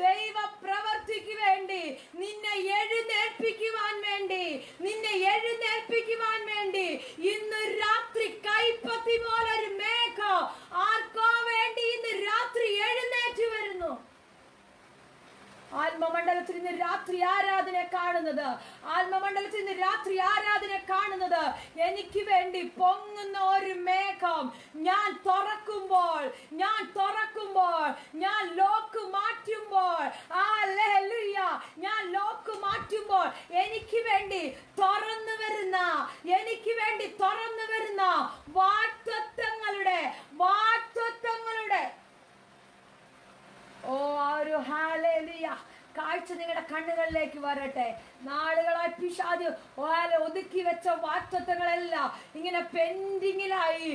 ദൈവ പ്രവർത്തിക്ക് വേണ്ടി നിന്നെ എഴുന്നേൽപ്പിക്കുവാൻ വേണ്ടി, നിന്നെ എഴുന്നേൽപ്പിക്കുവാൻ വേണ്ടി ഇന്ന് രാത്രി കൈപ്പത്തി പോലൊരു മേഘം ആർക്കോ വേണ്ടി ഇന്ന് രാത്രി എഴുന്നേറ്റ് വരുന്നു. ആത്മമണ്ഡലത്തിൽ ഇന്ന് രാത്രി ആരാധന കാണുന്നത്, ആത്മമണ്ഡലത്തിൽ ഇന്ന് രാത്രി ആരാധന കാണുന്നത് എനിക്ക് വേണ്ടി പൊങ്ങുന്ന ഒരു മേഘം ഞാൻ തുറക്കുമ്പോൾ, ഞാൻ തുറക്കുമ്പോൾ, ഞാൻ ലോക്ക് മാറ്റുമ്പോൾ, ഹല്ലേലൂയ, ഞാൻ ലോക്ക് മാറ്റുമ്പോൾ എനിക്ക് വേണ്ടി തുറന്നു വരുന്ന, എനിക്ക് വേണ്ടി തുറന്നു വരുന്ന വാഗ്ദത്തങ്ങളുടെ ഓ ഒരു ഹല്ലേലൂയ കാഴ്ച നിങ്ങളുടെ കണ്ണുകളിലേക്ക് വരട്ടെ. നാളുകളായി പിശാച് ഒതുക്കി വെച്ച വാഗ്ദത്തങ്ങളെല്ലാം ഇങ്ങനെ പെൻഡിങ്ങിലായി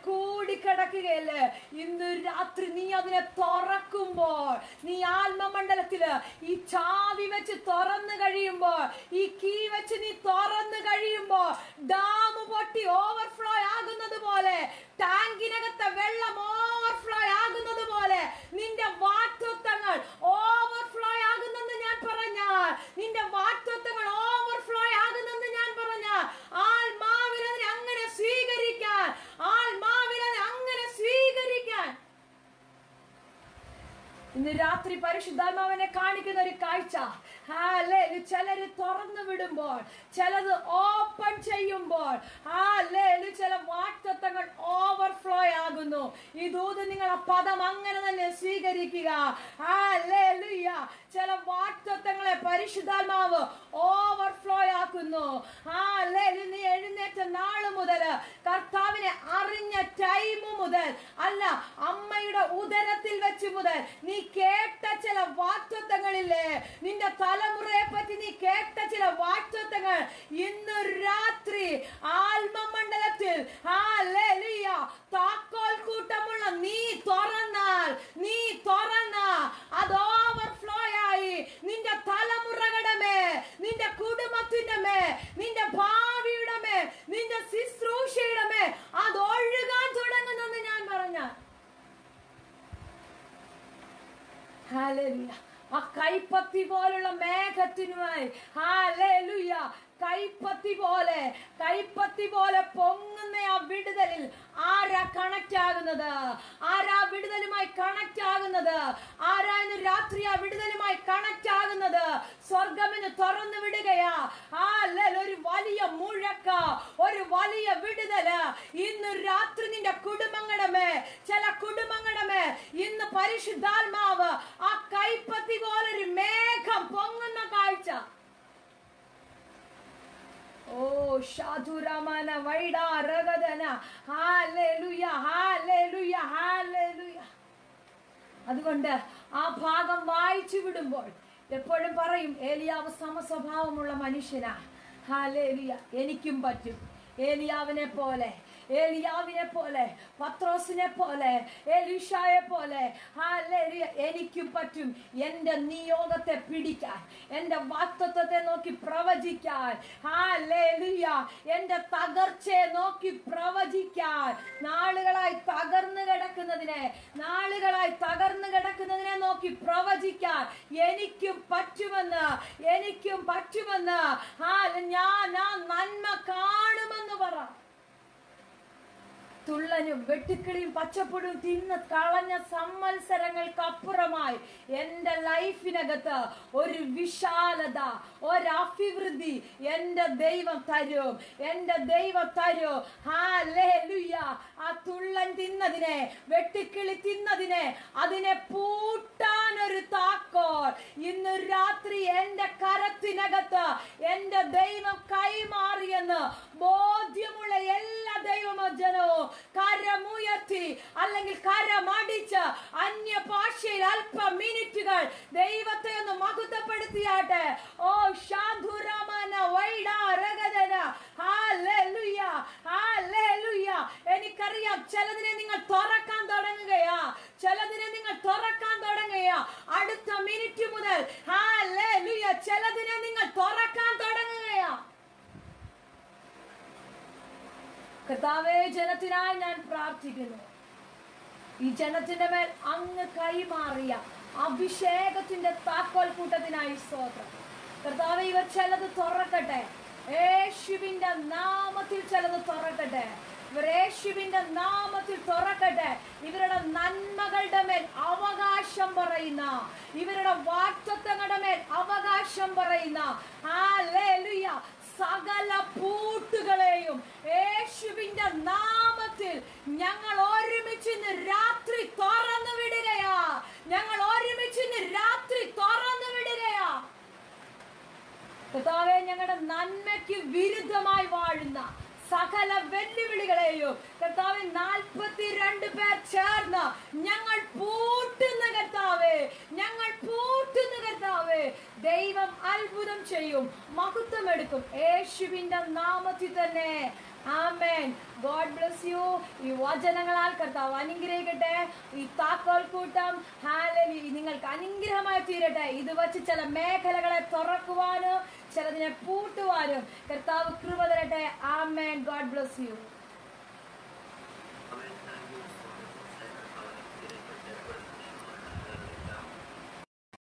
കൂടിക്കിടക്കുകയല്ലേ. ഇന്ന് രാത്രി നീ അതിനെ തുറക്കുമ്പോൾ, നീ ആത്മമണ്ഡലത്തില് ഈ ചാവി വെച്ച് തുറന്നു കഴിയുമ്പോൾ, ഈ കീ വെച്ച് നീ തുറന്നു കഴിയുമ്പോൾ ഡാം പൊട്ടി ഓവർഫ്ലോ ആകുന്നത് പോലെ, ടാങ്കിനകത്തെ വെള്ളം ഓവർഫ്ലോ ആകുന്നത് പോലെ നിന്റെ വാഗ്ദത്തങ്ങൾ ഓവർഫ്ലോ ആകുന്നെന്ന് ഞാൻ പറഞ്ഞാൽ, നിന്റെ വാഗ്ദത്തങ്ങൾ ഓവർഫ്ലോ ആകുന്നെന്ന് ഞാൻ പറഞ്ഞാൽ ആത്മാവിൽ അതിനെ അങ്ങനെ സ്വീകരിക്കാൻ, ആത്മാവിൽ അതിനെ അങ്ങനെ സ്വീകരിക്കാൻ ഇന്ന് രാത്രി പരിശുദ്ധാത്മാവിനെ കാണിക്കുന്ന ഒരു കാഴ്ച. ചിലര് തുറന്നു വിടുമ്പോൾ, ചിലത് ഓപ്പൺ ചെയ്യുമ്പോൾ, ചില വാഗ്ദത്തങ്ങൾ ഓവർഫ്ലോ ആകുന്നു. ഈ ദൂത് നിങ്ങൾ ആ പദം അങ്ങനെ തന്നെ സ്വീകരിക്കുക. ചില വാഗ്ദത്തങ്ങളെ പരിശുദ്ധാത്മാവ് ഓവർഫ്ലോ ആക്കുന്നു. നീ എഴുന്നേറ്റ നാള് മുതൽ, കർത്താവിനെ അറിഞ്ഞ ടൈം മുതൽ, അല്ല അമ്മയുടെ ഉദരത്തിൽ വെച്ച് മുതൽ നീ കേട്ട ചില വാഗ്ദത്തങ്ങളില്ലേ, നിന്റെ തലമുറയെ പറ്റി നീ കേട്ട ചില വാഗ്ദത്തങ്ങൾ ഇന്ന് രാത്രി ആത്മമണ്ഡലത്തിൽ താക്കോൽ കൂട്ടമുള്ള നീ തുറന്നാൽ, നീ തുറന്നാൽ അത് ഓവർഫ്ലോ ആയി നിന്റെ തലമുറകളുടെ മേൽ, നിന്റെ കുടുംബത്തിന്റെ മേൽ, നിന്റെ ഭാവിയുടെ മേൽ, നിന്റെ ശുശ്രൂഷയുടെ മേൽ അത് ഒഴുകാൻ തുടങ്ങുന്നെന്ന് ഞാൻ പറഞ്ഞാൽ ഹല്ലേലൂയ. ആ കൈപ്പത്തി പോലുള്ള മേഘത്തിനുമായി ഹല്ലേലൂയ, കൈപ്പത്തി പോലെ പൊങ്ങുന്ന ആ വിടുതലിൽ ആരാ കണക്ട് ആകുന്നത്? ആരാ വിടുതലുമായി കണക്ട് ആകുന്നത്? ആരാ ഇന്ന് രാത്രി ആ വിടുതലുമായി കണക്ട് ആകുന്നത്? സ്വർഗമിന് തുറന്നു വിടുകയാ. ഒരു വലിയ മുഴക്ക, ഒരു വലിയ വിടുതല് ഇന്ന് രാത്രി നിന്റെ കുടുംബങ്ങളുടെ മേൽ, ചില കുടുംബങ്ങളുടെ മേൽ ഇന്ന് പരിശുദ്ധാത്മാവ് ആ കൈപ്പത്തി പോലൊരു മേഘം പൊങ്ങുന്ന കാഴ്ച. ഓ ഷാധുരമന വൈഡാ രഗദന. ഹല്ലേലൂയ, ഹല്ലേലൂയ, ഹല്ലേലൂയ. അതുകൊണ്ട് ആ ഭാഗം വായിച്ചു വിടുമ്പോൾ എപ്പോഴും പറയും ഏലിയാവ് സമസ്വഭാവമുള്ള മനുഷ്യനാ. ഹല്ലേലൂയ. എനിക്കും പറ്റും ഏലിയാവിനെ പോലെ, ഏലിയാവിനെ പോലെ, പത്രോസിനെ പോലെ, എലീശായെ പോലെ. ഹല്ലേലൂയ. എനിക്കും പറ്റും എൻ്റെ നിയോഗത്തെ പിടിക്കാൻ, എൻ്റെ വാഗ്ദത്തത്തെ നോക്കി പ്രവചിക്കാൻ. ഹല്ലേലൂയ. എൻ്റെ തകർച്ചയെ നോക്കി പ്രവചിക്കാൻ. നാളുകളായി തകർന്നു കിടക്കുന്നതിനെ നോക്കി പ്രവചിക്കാൻ എനിക്കും പറ്റുമെന്ന്, ഞാൻ ആ നന്മ കാണുമെന്ന് പറ. തുള്ളനും വെട്ടുക്കിളിയും പച്ചപ്പുടും തിന്ന് കളഞ്ഞ സംവത്സരങ്ങൾക്കപ്പുറമായി എൻ്റെ ലൈഫിനകത്ത് ഒരു വിശാലത, ഒരഭിവൃദ്ധി എൻ്റെ ദൈവം തരും. ഹല്ലേലൂയ. ആ തുള്ളൻ തിന്നതിനെ, വെട്ടുക്കിളി തിന്നതിനെ, അതിനെ പൂട്ടാനൊരു താക്കോൽ ഇന്ന് രാത്രി എൻ്റെ കരത്തിനകത്ത് എൻ്റെ ദൈവം കൈമാറിയെന്ന് ബോധ്യമുള്ള എല്ലാ ദൈവജനവും കരമുയർത്തി അല്ലെങ്കിൽ കരമടിച്ച് അന്യഭാഷയിൽ അല്പ മിനിറ്റുകൾ ദൈവത്തെ ഒന്ന് മഹത്വപ്പെടുത്തിയാട്ടെ. ഓ ശാന്തുരമന വൈഡാരഗദന. ഹല്ലേലൂയ, ഹല്ലേലൂയ. എനിക്കറിയാം ചിലതിനെ നിങ്ങൾ തുറക്കാൻ തുടങ്ങുകയാ, അടുത്ത മിനിറ്റ് മുതൽ. ഹല്ലേലൂയ. ചിലതിനെ നിങ്ങൾ തുറക്കാൻ തുടങ്ങുകയാ. കർത്താവേ, ജനത്തിനായി ഞാൻ പ്രാർത്ഥിക്കുന്നു. ഈ ജനത്തിന്റെ മേൽ അങ്ങ് കൈമാറിയ അഭിഷേകത്തിന്റെ താക്കോൽ കൂട്ടത്തിനായി സ്തോത്രം. കർത്താവേ, ഇവർ ചിലത് തുറക്കട്ടെ, യേശുവിന്റെ നാമത്തിൽ ചിലത് തുറക്കട്ടെ. ഇവർ യേശുവിന്റെ നാമത്തിൽ തുറക്കട്ടെ. ഇവരുടെ നന്മകളുടെ മേൽ അവകാശം പറയുന്ന, ഇവരുടെ വാഗ്ദത്തങ്ങളുടെ മേൽ അവകാശം പറയുന്ന ഹല്ലേലൂയ സകല പൂട്ടുകളെയും യേശുവിന്റെ നാമത്തിൽ ഞങ്ങൾ ഒരുമിച്ച് ഇന്ന് രാത്രി തുറന്നു വിടുകയാ. കർത്താവേ, ഞങ്ങളുടെ നന്മയ്ക്ക് വിരുദ്ധമായി വാഴുന്ന സകല വെല്ലുവിളികളെയും കർത്താവേ 42 പേർ ചേർന്ന് ഞങ്ങൾ പൂട്ടുന്ന കർത്താവേ, ദൈവം അത്ഭുതം ചെയ്യും, മഹത്വം എടുക്കും യേശുവിന്റെ നാമത്തിൽ തന്നെ. ആമേൻ. God bless you. ഈ വചനങ്ങളാൽ കർത്താവ് അനുഗ്രഹിക്കട്ടെ. ഈ താക്കോൽ കൂട്ടം ഹല്ലേലൂയ നിങ്ങൾക്ക് അനുഗ്രഹമായി തീരട്ടെ. ഇത് വച്ച് ചില മേഖലകളെ തുറക്കുവാനും ചിലതിനെ പൂട്ടുവാനും കർത്താവ് കൃപ തരട്ടെ. ആമേൻ. God bless U.